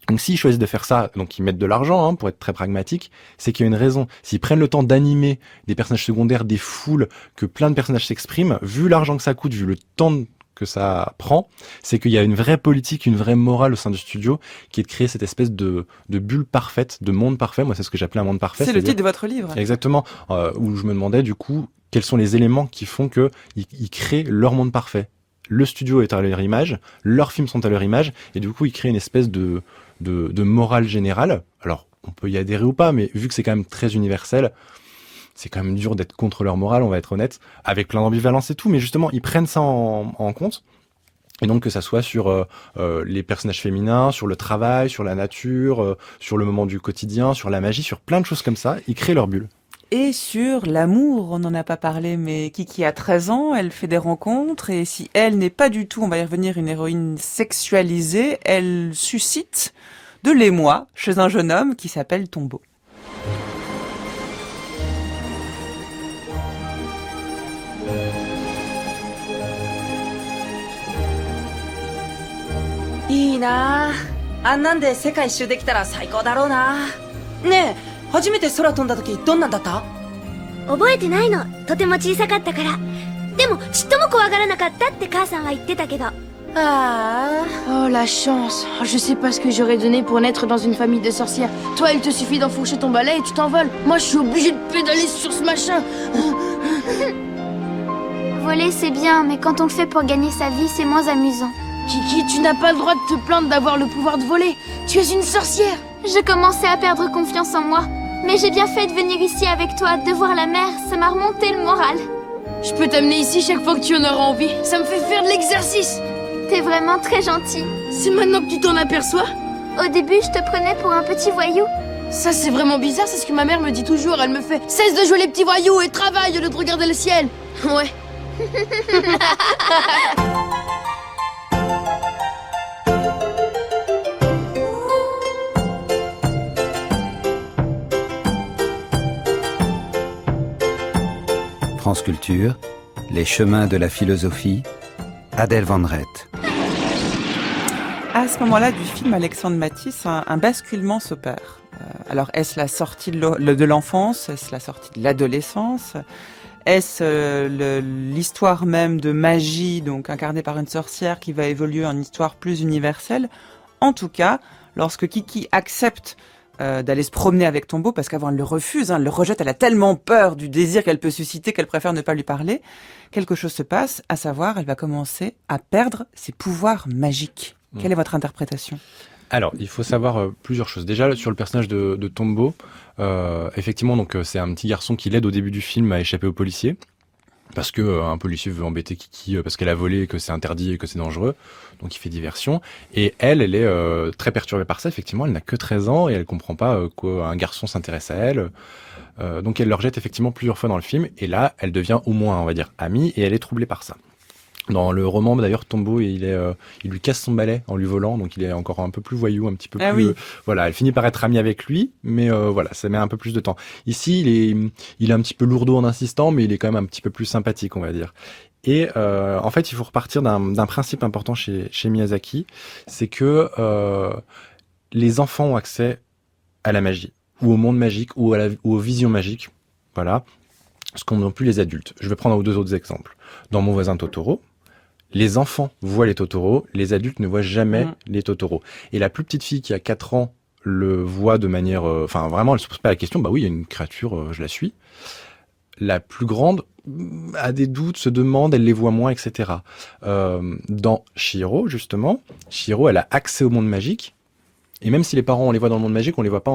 Donc s'ils choisissent de faire ça, donc ils mettent de l'argent, pour être très pragmatique, c'est qu'il y a une raison. S'ils prennent le temps d'animer des personnages secondaires, des foules, que plein de personnages s'expriment, vu l'argent que ça coûte, vu le temps que ça prend, c'est qu'il y a une vraie politique, une vraie morale au sein du studio qui est de créer cette espèce de bulle parfaite, de monde parfait. Moi, c'est ce que j'appelais un monde parfait. C'est le titre de votre livre. Exactement. Où je me demandais, du coup, quels sont les éléments qui font qu'ils créent leur monde parfait. Le studio est à leur image, leurs films sont à leur image, et du coup, ils créent une espèce de morale générale. Alors, on peut y adhérer ou pas, mais vu que c'est quand même très universel, c'est quand même dur d'être contre leur morale, on va être honnête, avec plein d'ambivalence et tout, mais justement, ils prennent ça en compte. Et donc que ça soit sur les personnages féminins, sur le travail, sur la nature, sur le moment du quotidien, sur la magie, sur plein de choses comme ça, ils créent leur bulle. Et sur l'amour, on n'en a pas parlé, mais Kiki a 13 ans, elle fait des rencontres, et si elle n'est pas du tout, on va y revenir, une héroïne sexualisée, elle suscite de l'émoi chez un jeune homme qui s'appelle Tombo.いいなあ。あんなんで世界一周できたら最高だろうな。ねえ、初めて空飛んだ時どんなんだった？覚えてないの。とても小さかったから。でもちっとも怖がらなかったって母さんは言ってたけど。Oh la chance. Je sais pas ce que j'aurais donné pour naître dans une famille de sorcières. Toi, il te suffit d'enfourcher ton balai et tu t'envoles. Moi, je suis obligée de pédaler sur ce machin. Voler, c'est bien, mais quand on le fait pour gagner sa vie, c'est moins amusant. Kiki, tu n'as pas le droit de te plaindre d'avoir le pouvoir de voler. Tu es une sorcière. Je commençais à perdre confiance en moi. Mais j'ai bien fait de venir ici avec toi, de voir la mer, ça m'a remonté le moral. Je peux t'amener ici chaque fois que tu en auras envie. Ça me fait faire de l'exercice. T'es vraiment très gentil. C'est maintenant que tu t'en aperçois? Au début, je te prenais pour un petit voyou. Ça, c'est vraiment bizarre, c'est ce que ma mère me dit toujours. Elle me fait « Cesse de jouer les petits voyous et travaille au lieu de regarder le ciel !» Ouais. France Culture, les chemins de la philosophie, Adèle Van Rett. À ce moment-là du film, Alexandre Matisse, un basculement s'opère. Alors, est-ce la sortie de l'enfance? Est-ce la sortie de l'adolescence? Est-ce l'histoire même de magie, donc incarnée par une sorcière, qui va évoluer en histoire plus universelle? En tout cas, lorsque Kiki accepte d'aller se promener avec Tombo, parce qu'avant elle le refuse, elle le rejette, elle a tellement peur du désir qu'elle peut susciter qu'elle préfère ne pas lui parler, quelque chose se passe, à savoir, elle va commencer à perdre ses pouvoirs magiques. Quelle est votre interprétation? Alors, il faut savoir plusieurs choses. Déjà, sur le personnage de Tombo, effectivement, donc c'est un petit garçon qui l'aide au début du film à échapper aux policiers, parce que un policier veut embêter Kiki parce qu'elle a volé et que c'est interdit et que c'est dangereux, donc il fait diversion. Et elle est très perturbée par ça. Effectivement, elle n'a que 13 ans et elle comprend pas qu'un garçon s'intéresse à elle. Donc elle le rejette effectivement plusieurs fois dans le film. Et là, elle devient au moins, on va dire, amie et elle est troublée par ça. Dans le roman, d'ailleurs, Tombo, il lui casse son balai en lui volant, donc il est encore un peu plus voyou, un petit peu plus. Oui. Voilà, elle finit par être amie avec lui, mais voilà, ça met un peu plus de temps. Ici, il est un petit peu lourdeau en insistant, mais il est quand même un petit peu plus sympathique, on va dire. Et en fait, il faut repartir d'un principe important chez Miyazaki, c'est que les enfants ont accès à la magie, ou au monde magique, ou aux visions magiques, voilà, ce qu'ont plus les adultes. Je vais prendre deux autres exemples. Dans Mon voisin Totoro, les enfants voient les Totoro, les adultes ne voient jamais les Totoro. Et la plus petite fille qui a 4 ans le voit de manière... Enfin, vraiment, elle se pose pas la question, bah oui, il y a une créature, je la suis. La plus grande a des doutes, se demande, elle les voit moins, etc. Dans Chihiro, justement, Chihiro, elle a accès au monde magique. Et même si les parents, on les voit dans le monde magique, on les voit pas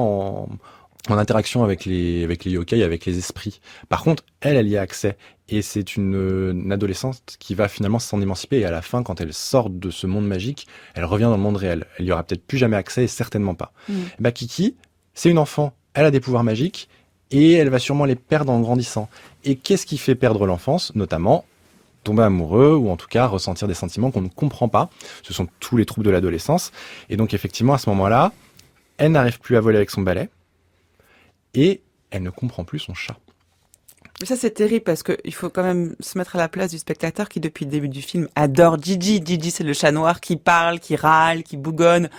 en interaction avec les yokai, avec les esprits. Par contre, elle y a accès. Et c'est une adolescente qui va finalement s'en émanciper. Et à la fin, quand elle sort de ce monde magique, elle revient dans le monde réel. Elle y aura peut-être plus jamais accès, et certainement pas. Kiki, c'est une enfant. Elle a des pouvoirs magiques. Et elle va sûrement les perdre en grandissant. Et qu'est-ce qui fait perdre l'enfance? Notamment tomber amoureux, ou en tout cas ressentir des sentiments qu'on ne comprend pas. Ce sont tous les troubles de l'adolescence. Et donc effectivement, à ce moment-là, elle n'arrive plus à voler avec son balai. Et elle ne comprend plus son chat. Mais ça, c'est terrible parce qu'il faut quand même se mettre à la place du spectateur qui, depuis le début du film, adore Gigi. Gigi, c'est le chat noir qui parle, qui râle, qui bougonne.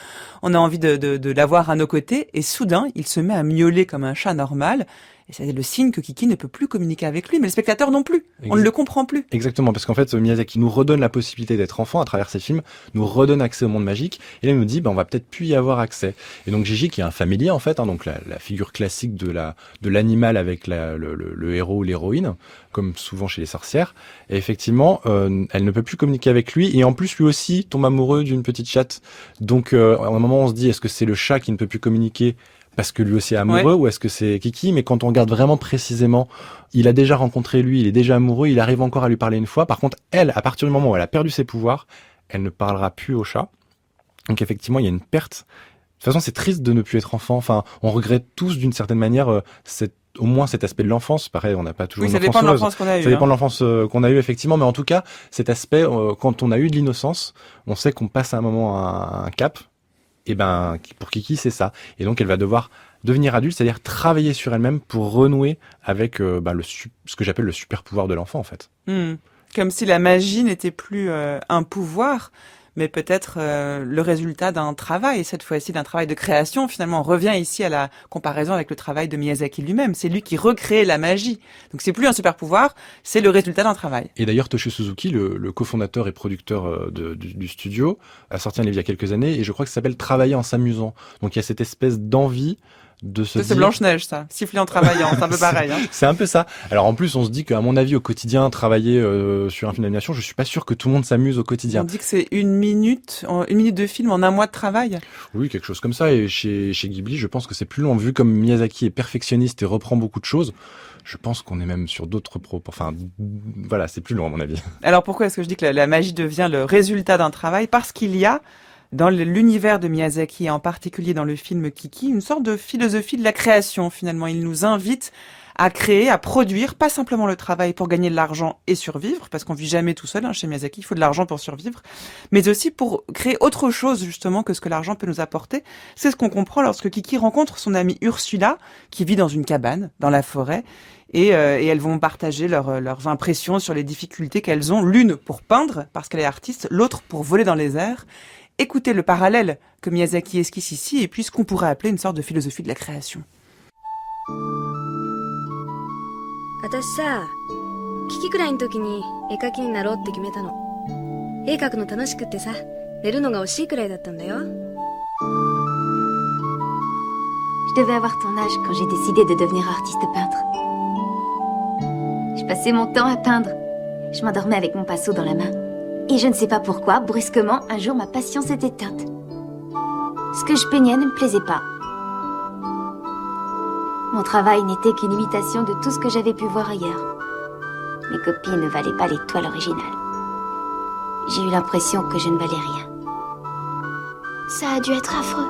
On a envie de l'avoir à nos côtés. Et soudain, il se met à miauler comme un chat normal. Et c'est le signe que Kiki ne peut plus communiquer avec lui, mais le spectateur non plus. On ne le comprend plus. Exactement, parce qu'en fait, Miyazaki nous redonne la possibilité d'être enfant à travers ses films, nous redonne accès au monde magique, et là, il nous dit, on va peut-être plus y avoir accès. Et donc, Gigi, qui est un familier, en fait, donc la figure classique de l'animal avec le héros ou l'héroïne, comme souvent chez les sorcières, et effectivement, elle ne peut plus communiquer avec lui, et en plus, lui aussi tombe amoureux d'une petite chatte. Donc, à un moment, on se dit, est-ce que c'est le chat qui ne peut plus communiquer parce que lui aussi est amoureux, ou est-ce que c'est Kiki? Mais quand on regarde vraiment précisément, il a déjà rencontré lui, il est déjà amoureux, il arrive encore à lui parler une fois. Par contre, elle, à partir du moment où elle a perdu ses pouvoirs, elle ne parlera plus au chat. Donc effectivement, il y a une perte. De toute façon, c'est triste de ne plus être enfant. Enfin, on regrette tous d'une certaine manière au moins cet aspect de l'enfance. Pareil, on n'a pas toujours une enfance heureuse. Ça dépend de l'enfance qu'on a eue. Ça dépend de l'enfance qu'on a eue, effectivement. Mais en tout cas, cet aspect, quand on a eu de l'innocence, on sait qu'on passe à un moment un cap. Et pour Kiki, c'est ça. Et donc, elle va devoir devenir adulte, c'est-à-dire travailler sur elle-même pour renouer avec ce que j'appelle le super pouvoir de l'enfant, en fait. Comme si la magie n'était plus un pouvoir, mais peut-être le résultat d'un travail, cette fois-ci d'un travail de création. Finalement, on revient ici à la comparaison avec le travail de Miyazaki lui-même. C'est lui qui recrée la magie. Donc c'est plus un super pouvoir, c'est le résultat d'un travail. Et d'ailleurs, Toshio Suzuki, le cofondateur et producteur du studio, a sorti un livre il y a quelques années, et je crois que ça s'appelle « Travailler en s'amusant ». Donc il y a cette espèce d'envie de se dire... C'est Blanche-Neige, ça. Siffler en travaillant, c'est un peu pareil. C'est un peu ça. Alors en plus, on se dit qu'à mon avis, au quotidien, travailler sur un film d'animation, je suis pas sûr que tout le monde s'amuse au quotidien. On dit que c'est une minute de film en un mois de travail. Oui, quelque chose comme ça. Et chez Ghibli, je pense que c'est plus long. Vu comme Miyazaki est perfectionniste et reprend beaucoup de choses, je pense qu'on est même sur d'autres Enfin, voilà, c'est plus long à mon avis. Alors pourquoi est-ce que je dis que la magie devient le résultat d'un travail? Parce qu'il y a dans l'univers de Miyazaki, et en particulier dans le film Kiki, une sorte de philosophie de la création, finalement. Il nous invite à créer, à produire, pas simplement le travail pour gagner de l'argent et survivre, parce qu'on vit jamais tout seul, chez Miyazaki, il faut de l'argent pour survivre, mais aussi pour créer autre chose, justement, que ce que l'argent peut nous apporter. C'est ce qu'on comprend lorsque Kiki rencontre son amie Ursula, qui vit dans une cabane, dans la forêt, et elles vont partager leurs impressions sur les difficultés qu'elles ont, l'une pour peindre, parce qu'elle est artiste, l'autre pour voler dans les airs. Écoutez le parallèle que Miyazaki esquisse ici, et puis ce qu'on pourrait appeler une sorte de philosophie de la création. 私さ、キキくらいの時に絵描きになろうって決めたの。絵描くの楽しくってさ、寝るのが惜しいくらいだったんだよ。Je devais avoir ton âge quand j'ai décidé de devenir artiste peintre. Je passais mon temps à peindre. Je m'endormais avec mon pinceau dans la main. Et je ne sais pas pourquoi, brusquement, un jour ma passion s'est éteinte. Ce que je peignais ne me plaisait pas. Mon travail n'était qu'une imitation de tout ce que j'avais pu voir ailleurs. Mes copies ne valaient pas les toiles originales. J'ai eu l'impression que je ne valais rien. Ça a dû être affreux.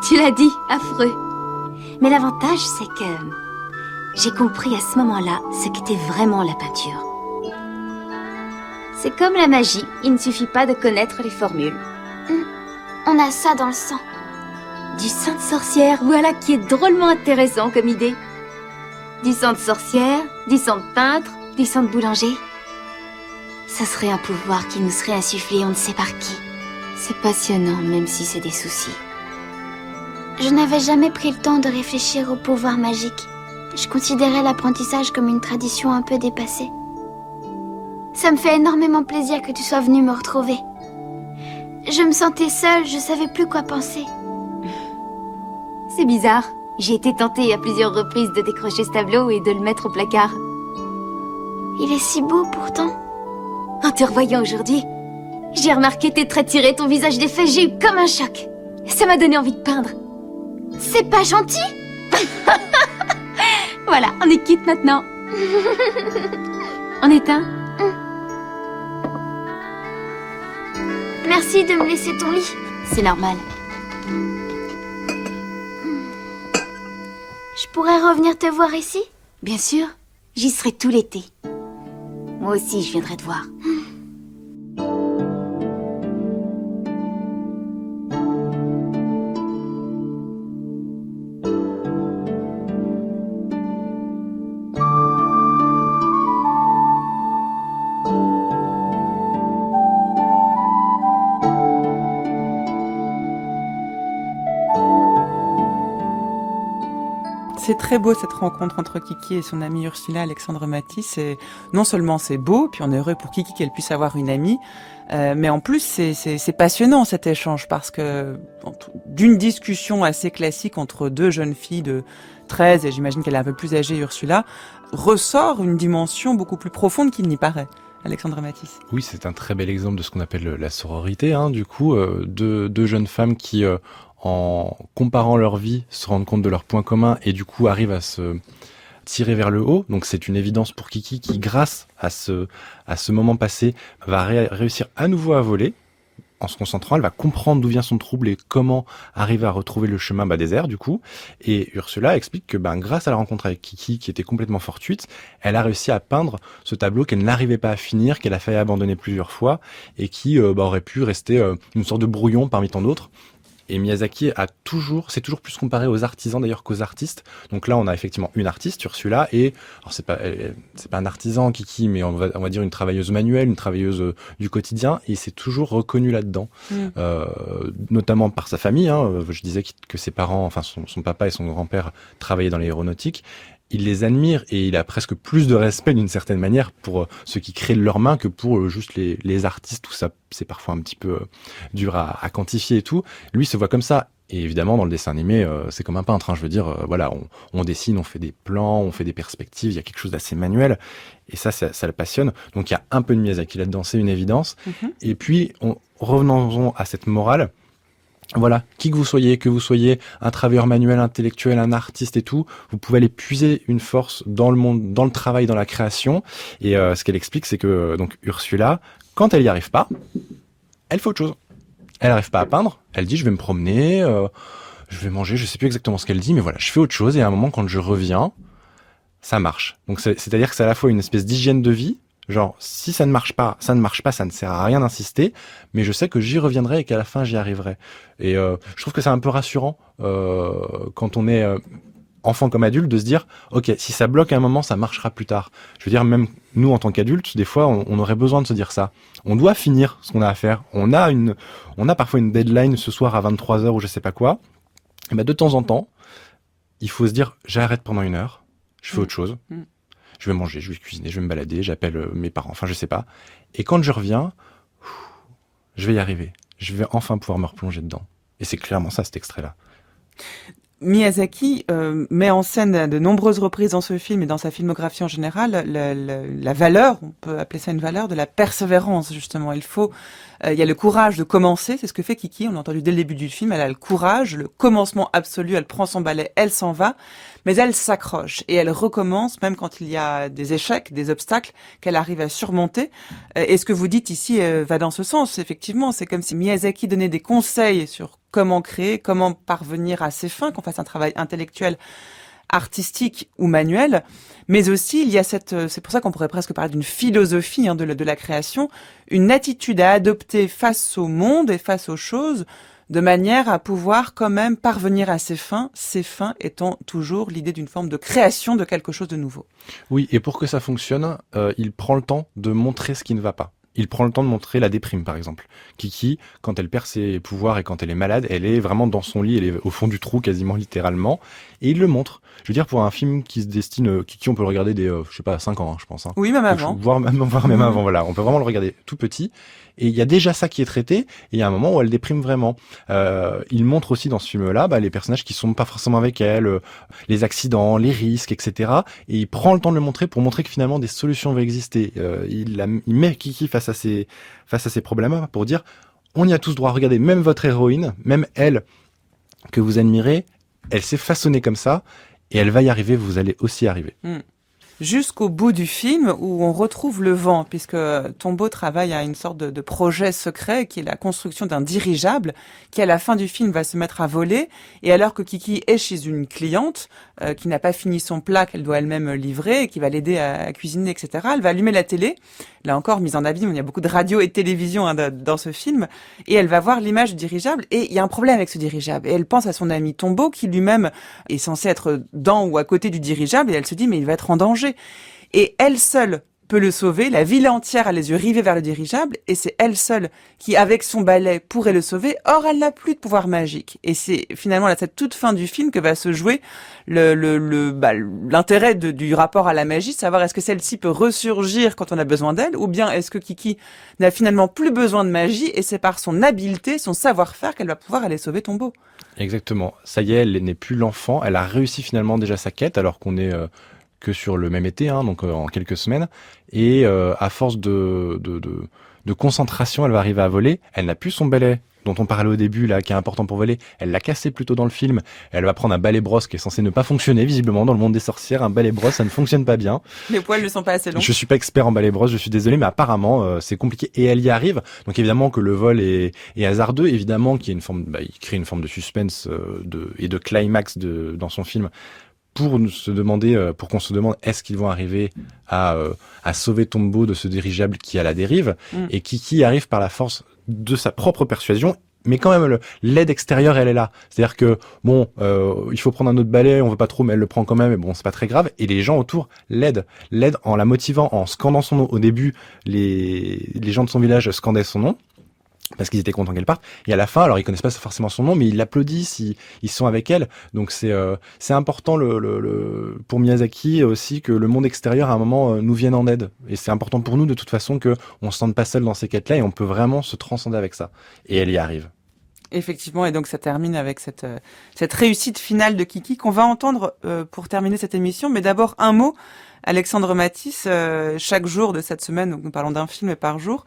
Tu l'as dit, affreux. Mais l'avantage, c'est que j'ai compris à ce moment-là ce qu'était vraiment la peinture. C'est comme la magie, il ne suffit pas de connaître les formules. On a ça dans le sang. Du sang de sorcière, voilà qui est drôlement intéressant comme idée. Du sang de sorcière, du sang de peintre, du sang de boulanger. Ça serait un pouvoir qui nous serait insufflé on ne sait par qui. C'est passionnant, même si c'est des soucis. Je n'avais jamais pris le temps de réfléchir au pouvoir magique. Je considérais l'apprentissage comme une tradition un peu dépassée. Ça me fait énormément plaisir que tu sois venu me retrouver. Je me sentais seule, je savais plus quoi penser. C'est bizarre. J'ai été tentée à plusieurs reprises de décrocher ce tableau et de le mettre au placard. Il est si beau pourtant. En te revoyant aujourd'hui, j'ai remarqué tes traits tirés, ton visage défait, j'ai eu comme un choc. Ça m'a donné envie de peindre. C'est pas gentil. Voilà, on est quitte maintenant. On éteint. Merci de me laisser ton lit. C'est normal. Je pourrais revenir te voir ici? Bien sûr, j'y serai tout l'été. Moi aussi, je viendrai te voir. C'est très beau cette rencontre entre Kiki et son amie Ursula, Alexandre Matisse. Et non seulement c'est beau, puis on est heureux pour Kiki qu'elle puisse avoir une amie, mais en plus c'est passionnant cet échange parce que d'une discussion assez classique entre deux jeunes filles de 13 et j'imagine qu'elle est un peu plus âgée, Ursula, ressort une dimension beaucoup plus profonde qu'il n'y paraît. Alexandre Matisse. Oui, c'est un très bel exemple de ce qu'on appelle la sororité, du coup, deux jeunes femmes qui en comparant leur vie, se rendent compte de leurs points communs et du coup arrivent à se tirer vers le haut. Donc c'est une évidence pour Kiki qui, grâce à ce moment passé, va réussir à nouveau à voler. En se concentrant, elle va comprendre d'où vient son trouble et comment arriver à retrouver le chemin désert du coup. Et Ursula explique que grâce à la rencontre avec Kiki, qui était complètement fortuite, elle a réussi à peindre ce tableau qu'elle n'arrivait pas à finir, qu'elle a failli abandonner plusieurs fois et qui aurait pu rester une sorte de brouillon parmi tant d'autres. Et Miyazaki s'est toujours plus comparé aux artisans d'ailleurs qu'aux artistes. Donc là, on a effectivement une artiste, Ursula, et alors c'est pas un artisan, Kiki, mais on va dire une travailleuse manuelle, une travailleuse du quotidien, et il s'est toujours reconnu là-dedans, notamment par sa famille. Je disais que ses parents, enfin son papa et son grand-père travaillaient dans l'aéronautique. Il les admire et il a presque plus de respect d'une certaine manière pour ceux qui créent de leurs mains que pour juste les artistes. Tout ça, c'est parfois un petit peu dur à quantifier et tout. Lui se voit comme ça. Et évidemment, dans le dessin animé, c'est comme un peintre. Je veux dire, voilà, on dessine, on fait des plans, on fait des perspectives. Il y a quelque chose d'assez manuel. Et ça le passionne. Donc il y a un peu de Miyazaki là-dedans, c'est une évidence. Et puis, revenons à cette morale. Voilà, qui que vous soyez un travailleur manuel, intellectuel, un artiste et tout, vous pouvez aller puiser une force dans le monde, dans le travail, dans la création. Et ce qu'elle explique, c'est que donc Ursula, quand elle y arrive pas, elle fait autre chose. Elle n'arrive pas à peindre. Elle dit, je vais me promener, je vais manger. Je sais plus exactement ce qu'elle dit, mais voilà, je fais autre chose. Et à un moment, quand je reviens, ça marche. Donc c'est-à-dire que c'est à la fois une espèce d'hygiène de vie. Genre, si ça ne marche pas, ça ne sert à rien d'insister, mais je sais que j'y reviendrai et qu'à la fin, j'y arriverai. Et je trouve que c'est un peu rassurant quand on est enfant comme adulte de se dire, ok, si ça bloque à un moment, ça marchera plus tard. Je veux dire, même nous, en tant qu'adultes, des fois, on aurait besoin de se dire ça. On doit finir ce qu'on a à faire. On a parfois une deadline ce soir à 23h ou je sais pas quoi. Et de temps en temps, il faut se dire, j'arrête pendant 1 heure, je fais autre chose. Je vais manger, je vais cuisiner, je vais me balader, j'appelle mes parents, enfin je sais pas. Et quand je reviens, je vais y arriver. Je vais enfin pouvoir me replonger dedans. Et c'est clairement ça, cet extrait-là. Miyazaki met en scène à de nombreuses reprises dans ce film et dans sa filmographie en général la valeur, on peut appeler ça une valeur, de la persévérance justement. Il y a le courage de commencer, c'est ce que fait Kiki, on l'a entendu dès le début du film, elle a le courage, le commencement absolu, elle prend son balai, elle s'en va, mais elle s'accroche et elle recommence même quand il y a des échecs, des obstacles qu'elle arrive à surmonter. Et ce que vous dites ici va dans ce sens, effectivement, c'est comme si Miyazaki donnait des conseils sur comment créer, comment parvenir à ses fins, qu'on fasse un travail intellectuel, artistique ou manuel, mais aussi il y a c'est pour ça qu'on pourrait presque parler d'une philosophie de la création, une attitude à adopter face au monde et face aux choses, de manière à pouvoir quand même parvenir à ses fins étant toujours l'idée d'une forme de création de quelque chose de nouveau. Oui, et pour que ça fonctionne, il prend le temps de montrer ce qui ne va pas. Il prend le temps de montrer la déprime, par exemple. Kiki, quand elle perd ses pouvoirs et quand elle est malade, elle est vraiment dans son lit, elle est au fond du trou, quasiment littéralement, et il le montre. Je veux dire, pour un film qui se destine, Kiki, on peut le regarder dès, 5 ans, je pense. Oui, même avant. Voire même avant, voilà. On peut vraiment le regarder tout petit. Et il y a déjà ça qui est traité, et il y a un moment où elle déprime vraiment. Il montre aussi dans ce film-là, les personnages qui sont pas forcément avec elle, les accidents, les risques, etc. Et il prend le temps de le montrer pour montrer que finalement des solutions vont exister. Il met Kiki face à ces problèmes pour dire, on y a tous droit. Regardez, même votre héroïne, même elle que vous admirez, elle s'est façonnée comme ça, et elle va y arriver, vous allez aussi y arriver. Jusqu'au bout du film où on retrouve le vent, puisque Tombaugh travaille à une sorte de projet secret qui est la construction d'un dirigeable qui à la fin du film va se mettre à voler, et alors que Kiki est chez une cliente qui n'a pas fini son plat qu'elle doit elle-même livrer et qui va l'aider à cuisiner, etc., elle va allumer la télé, là encore mise en abîme, il y a beaucoup de radio et de télévision dans ce film, et elle va voir l'image du dirigeable, et il y a un problème avec ce dirigeable, et elle pense à son ami Tombaugh qui lui-même est censé être dans ou à côté du dirigeable, et elle se dit mais il va être en danger. Et elle seule peut le sauver, la ville entière a les yeux rivés vers le dirigeable, et c'est elle seule qui, avec son balai, pourrait le sauver. Or, elle n'a plus de pouvoir magique. Et c'est finalement à cette toute fin du film que va se jouer l'intérêt du rapport à la magie, savoir est-ce que celle-ci peut ressurgir quand on a besoin d'elle, ou bien est-ce que Kiki n'a finalement plus besoin de magie, et c'est par son habileté, son savoir-faire qu'elle va pouvoir aller sauver Tombaugh. Exactement. Ça y est, elle n'est plus l'enfant. Elle a réussi finalement déjà sa quête, alors qu'on est... que sur le même été, donc en quelques semaines. Et à force de concentration, elle va arriver à voler. Elle n'a plus son balai dont on parlait au début, là, qui est important pour voler. Elle l'a cassé plus tôt dans le film. Elle va prendre un balai brosse qui est censé ne pas fonctionner, visiblement, dans le monde des sorcières. Un balai brosse, ça ne fonctionne pas bien. Les poils ne sont pas assez longs. Je suis pas expert en balai brosse, je suis désolé, mais apparemment, c'est compliqué. Et elle y arrive. Donc évidemment que le vol est hasardeux. Évidemment qu'il y a une forme, il crée une forme de suspense et de climax dans son film. Pour qu'on se demande est-ce qu'ils vont arriver à sauver Tombaugh de ce dirigeable qui est à la dérive, et Kiki arrive par la force de sa propre persuasion, mais quand même l'aide extérieure elle est là, c'est-à-dire que il faut prendre un autre balai, on veut pas trop, mais elle le prend quand même, et bon c'est pas très grave, et les gens autour l'aident en la motivant, en scandant son nom. Au début les gens de son village scandaient son nom parce qu'ils étaient contents qu'elle parte, et à la fin, alors ils connaissent pas forcément son nom, mais ils l'applaudissent, ils sont avec elle. Donc c'est important pour Miyazaki aussi que le monde extérieur à un moment nous vienne en aide, et c'est important pour nous de toute façon que on se sente pas seul dans ces quêtes-là, et on peut vraiment se transcender avec ça. Et elle y arrive. Effectivement, et donc ça termine avec cette réussite finale de Kiki qu'on va entendre pour terminer cette émission. Mais d'abord un mot, Alexandre Matisse, chaque jour de cette semaine, donc nous parlons d'un film par jour,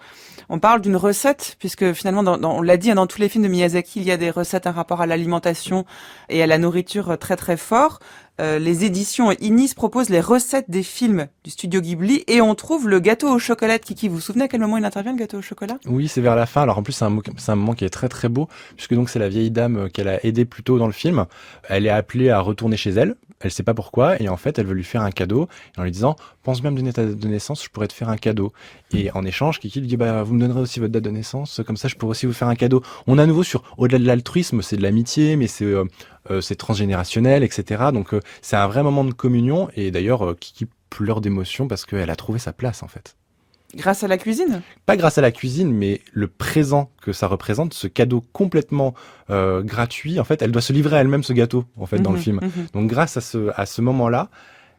on parle d'une recette, puisque finalement, on l'a dit, dans tous les films de Miyazaki, il y a des recettes, un rapport à l'alimentation et à la nourriture très très fort. Les éditions Inis proposent les recettes des films du studio Ghibli, et on trouve le gâteau au chocolat de Kiki. Vous vous souvenez à quel moment il intervient, le gâteau au chocolat ? Oui, c'est vers la fin. Alors en plus, c'est un moment qui est très très beau, puisque donc c'est la vieille dame qu'elle a aidée plus tôt dans le film. Elle est appelée à retourner chez elle. Elle sait pas pourquoi, et en fait, elle veut lui faire un cadeau, en lui disant « Pense bien me donner ta date de naissance, je pourrais te faire un cadeau. » Et en échange, Kiki lui dit « Vous me donnerez aussi votre date de naissance, comme ça je pourrais aussi vous faire un cadeau. » On est à nouveau au-delà de l'altruisme, c'est de l'amitié, mais c'est transgénérationnel, etc. Donc c'est un vrai moment de communion, et d'ailleurs, Kiki pleure d'émotion parce qu'elle a trouvé sa place, en fait. Grâce à la cuisine ? Pas grâce à la cuisine, mais le présent que ça représente, ce cadeau complètement gratuit. En fait, elle doit se livrer à elle-même ce gâteau, en fait, dans le film. Donc, grâce à ce moment-là,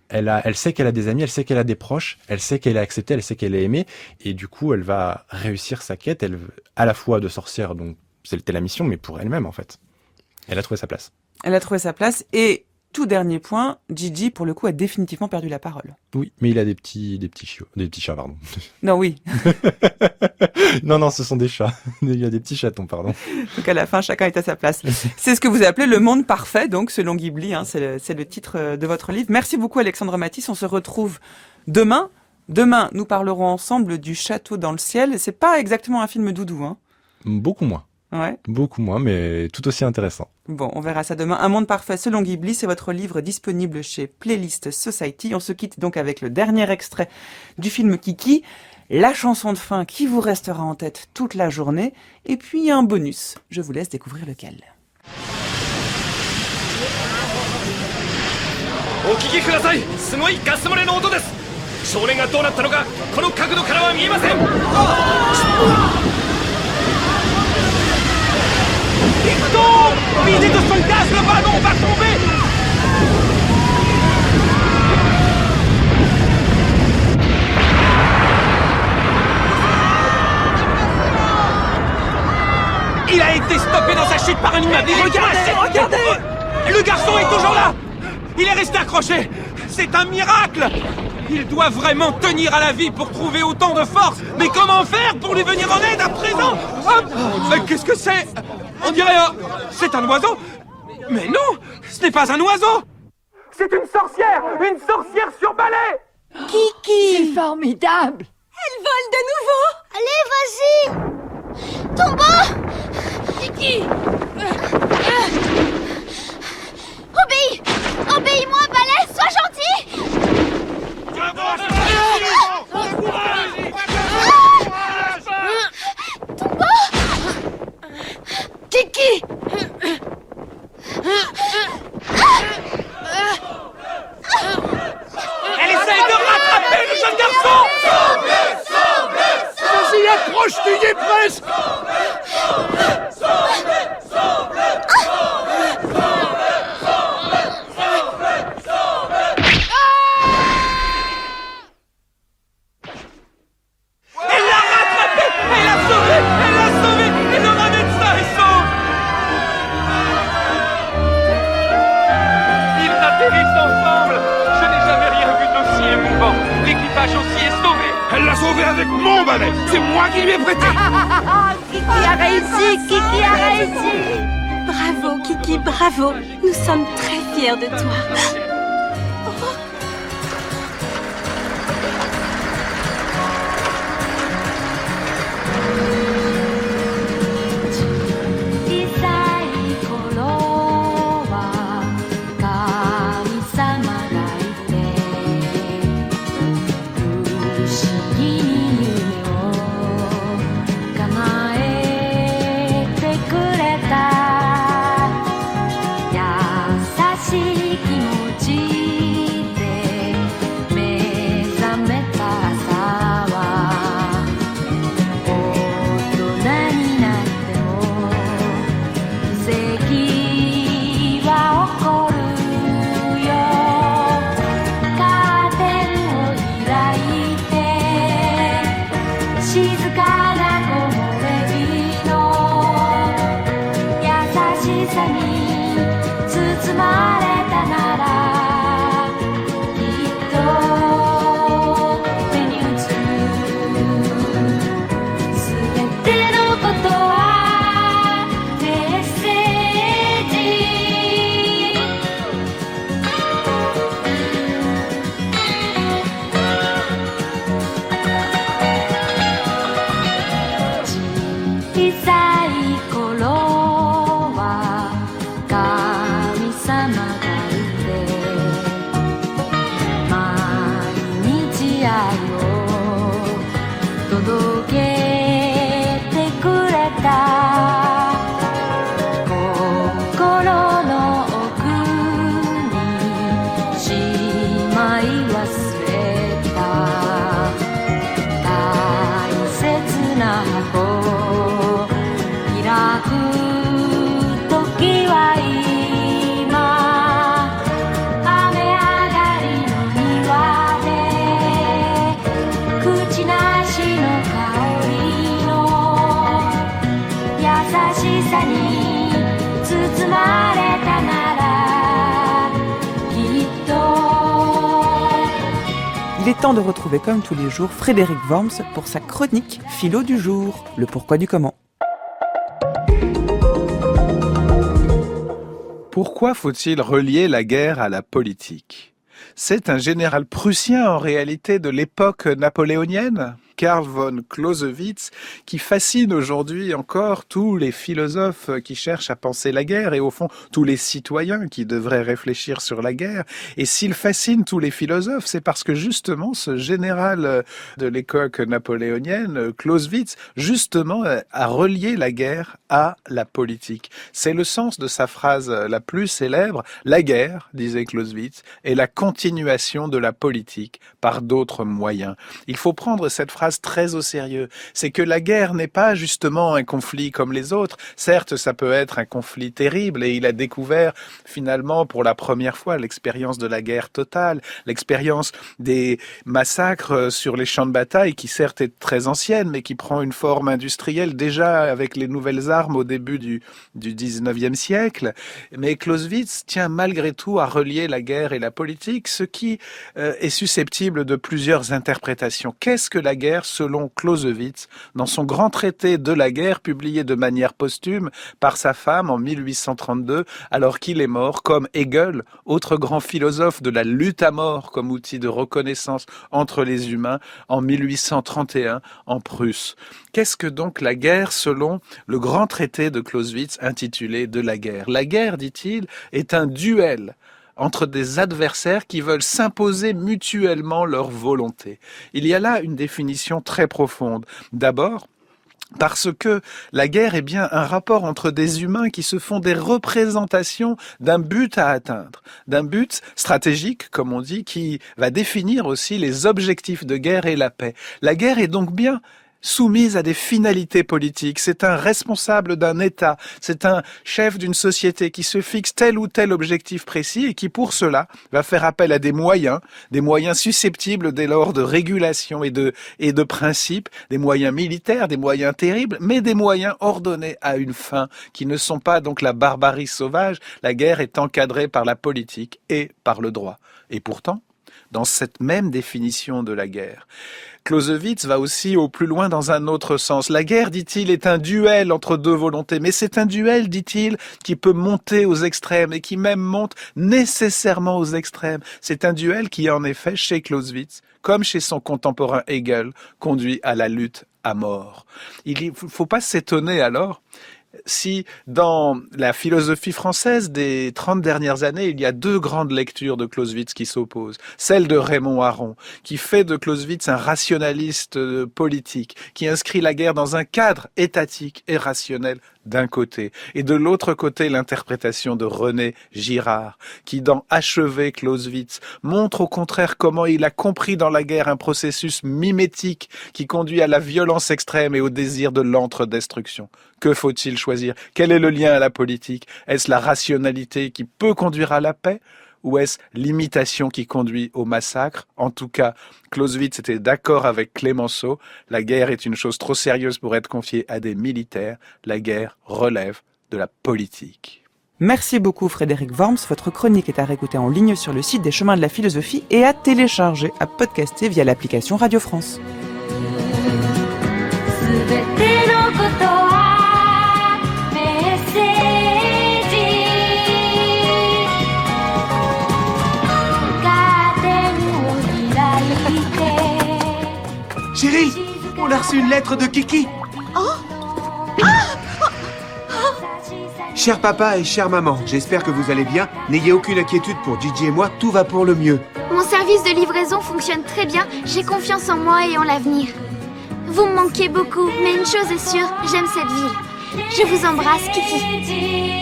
elle sait qu'elle a des amis, elle sait qu'elle a des proches, elle sait qu'elle est acceptée, elle sait qu'elle est aimée, et du coup, elle va réussir sa quête. À la fois de sorcière, donc c'était la mission, mais pour elle-même, en fait. Elle a trouvé sa place. Elle a trouvé sa place, et tout dernier point, Gigi, pour le coup, a définitivement perdu la parole. Oui, mais il a des petits chats, pardon. Non, oui. non, ce sont des chats. Il y a des petits chatons, pardon. Donc à la fin, chacun est à sa place. C'est ce que vous appelez le monde parfait, donc selon Ghibli, c'est le titre de votre livre. Merci beaucoup, Alexandre Matisse. On se retrouve demain. Demain, nous parlerons ensemble du Château dans le ciel. C'est pas exactement un film doudou, Beaucoup moins. Ouais. Beaucoup moins, mais tout aussi intéressant. Bon, on verra ça demain. Un monde parfait selon Ghibli, c'est votre livre disponible chez Playlist Society. On se quitte donc avec le dernier extrait du film Kiki, la chanson de fin qui vous restera en tête toute la journée, et puis un bonus. Je vous laisse découvrir lequel. Kiki kudasai. Sugoi gasmole no oto desu. Shounen ga dou natta no ka kono kakudo kara wa miemasen. Il tombe! Vidé de son gaz, le ballon va tomber! Il a été stoppé dans sa chute par un immeuble. Regardez! Le garçon est toujours là! Il est resté accroché! C'est un miracle! Il doit vraiment tenir à la vie pour trouver autant de force! Mais comment faire pour lui venir en aide à présent? Mais qu'est-ce que c'est? On dirait c'est un oiseau. Mais non! Ce n'est pas un oiseau! C'est une sorcière sur balai! Kiki! C'est formidable! Elle vole de nouveau! Allez, vas-y! Tombeau! Kiki! Obéis-moi, balai, sois gentil! Tombeau! Kiki! Elle essaye de rattraper le jeune garçon! Vas-y, approche, tu y es presque! Elle l'a rattrapé! Elle l'a sauvé! Et le rat médecin est sauve! Ils atterrissent ensemble! Je n'ai jamais rien vu d'aussi émouvant! L'équipage aussi est sauvé! Elle l'a sauvé avec mon balai! C'est moi qui lui ai prêté! Kiki a réussi! Bravo, Kiki, bravo! Nous sommes très fiers de toi! Il est temps de retrouver comme tous les jours Frédéric Worms pour sa chronique Philo du jour, le pourquoi du comment. Pourquoi faut-il relier la guerre à la politique ? C'est un général prussien en réalité de l'époque napoléonienne, Karl von Clausewitz, qui fascine aujourd'hui encore tous les philosophes qui cherchent à penser la guerre et au fond tous les citoyens qui devraient réfléchir sur la guerre. Et s'il fascine tous les philosophes, c'est parce que justement ce général de l'époque napoléonienne, Clausewitz, justement a relié la guerre à la politique. C'est le sens de sa phrase la plus célèbre, « La guerre, disait Clausewitz, est la continuation de la politique par d'autres moyens ». Il faut prendre cette phrase très au sérieux. C'est que la guerre n'est pas justement un conflit comme les autres. Certes, ça peut être un conflit terrible et il a découvert finalement pour la première fois l'expérience de la guerre totale, l'expérience des massacres sur les champs de bataille qui certes est très ancienne mais qui prend une forme industrielle déjà avec les nouvelles armes au début du 19e siècle. Mais Clausewitz tient malgré tout à relier la guerre et la politique, ce qui est susceptible de plusieurs interprétations. Qu'est-ce que la guerre guerre selon Clausewitz dans son grand traité de la guerre publié de manière posthume par sa femme en 1832 alors qu'il est mort, comme Hegel, autre grand philosophe de la lutte à mort comme outil de reconnaissance entre les humains en 1831 en Prusse. Qu'est-ce que donc la guerre selon le grand traité de Clausewitz intitulé De la guerre? La guerre, dit-il, est un duel entre des adversaires qui veulent s'imposer mutuellement leur volonté. Il y a là une définition très profonde. D'abord, parce que la guerre est bien un rapport entre des humains qui se font des représentations d'un but à atteindre, d'un but stratégique, comme on dit, qui va définir aussi les objectifs de guerre et la paix. La guerre est donc bien soumise à des finalités politiques. C'est un responsable d'un État, c'est un chef d'une société qui se fixe tel ou tel objectif précis et qui, pour cela, va faire appel à des moyens susceptibles dès lors de régulation et de principes, des moyens militaires, des moyens terribles, mais des moyens ordonnés à une fin, qui ne sont pas donc la barbarie sauvage. La guerre est encadrée par la politique et par le droit. Et pourtant, dans cette même définition de la guerre, Clausewitz va aussi au plus loin dans un autre sens. La guerre, dit-il, est un duel entre deux volontés, mais c'est un duel, dit-il, qui peut monter aux extrêmes et qui même monte nécessairement aux extrêmes. C'est un duel qui, en effet, chez Clausewitz, comme chez son contemporain Hegel, conduit à la lutte à mort. Il ne faut pas s'étonner alors si dans la philosophie française des 30 dernières années, il y a deux grandes lectures de Clausewitz qui s'opposent. Celle de Raymond Aron, qui fait de Clausewitz un rationaliste politique, qui inscrit la guerre dans un cadre étatique et rationnel d'un côté, et de l'autre côté l'interprétation de René Girard, qui dans Achever Clausewitz montre au contraire comment il a compris dans la guerre un processus mimétique qui conduit à la violence extrême et au désir de l'entre-destruction. Que faut-il choisir? Quel est le lien à la politique? Est-ce la rationalité qui peut conduire à la paix? Ou est-ce l'imitation qui conduit au massacre? En tout cas, Clausewitz était d'accord avec Clémenceau. La guerre est une chose trop sérieuse pour être confiée à des militaires. La guerre relève de la politique. Merci beaucoup Frédéric Worms. Votre chronique est à réécouter en ligne sur le site des Chemins de la Philosophie et à télécharger, à podcaster via l'application Radio France. Chérie, on a reçu une lettre de Kiki. Cher papa et chère maman, j'espère que vous allez bien. N'ayez aucune inquiétude pour Gigi et moi, tout va pour le mieux. Mon service de livraison fonctionne très bien, j'ai confiance en moi et en l'avenir. Vous me manquez beaucoup, mais une chose est sûre, j'aime cette ville. Je vous embrasse, Kiki.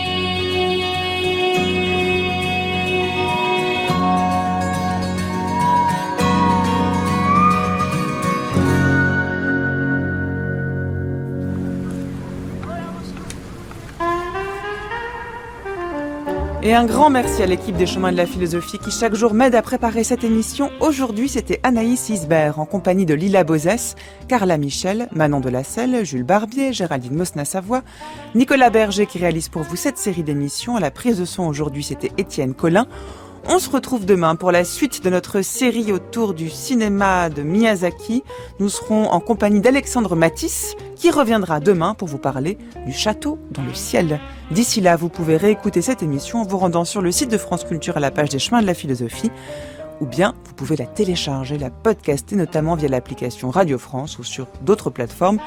Et un grand merci à l'équipe des Chemins de la Philosophie qui chaque jour m'aide à préparer cette émission. Aujourd'hui, c'était Anaïs Isbert en compagnie de Lila Bozès, Carla Michel, Manon Delacelle, Jules Barbier, Géraldine Mosna-Savoie, Nicolas Berger qui réalise pour vous cette série d'émissions. À la prise de son aujourd'hui, c'était Étienne Collin. On se retrouve demain pour la suite de notre série autour du cinéma de Miyazaki. Nous serons en compagnie d'Alexandre Matisse qui reviendra demain pour vous parler du château dans le ciel. D'ici là, vous pouvez réécouter cette émission en vous rendant sur le site de France Culture à la page des Chemins de la Philosophie, ou bien vous pouvez la télécharger, la podcaster notamment via l'application Radio France ou sur d'autres plateformes.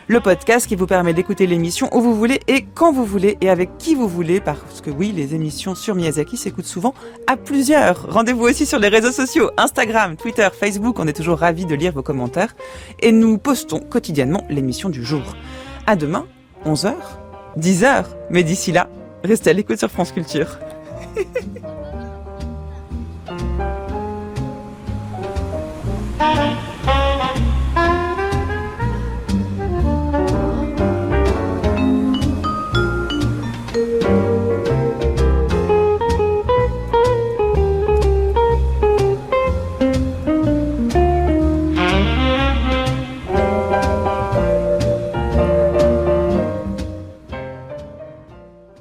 Le podcast qui vous permet d'écouter l'émission où vous voulez et quand vous voulez et avec qui vous voulez, parce que oui, les émissions sur Miyazaki s'écoutent souvent à plusieurs. Rendez-vous aussi sur les réseaux sociaux, Instagram, Twitter, Facebook, on est toujours ravis de lire vos commentaires et nous postons quotidiennement l'émission du jour. À demain, 11h, 10h, mais d'ici là, restez à l'écoute sur France Culture.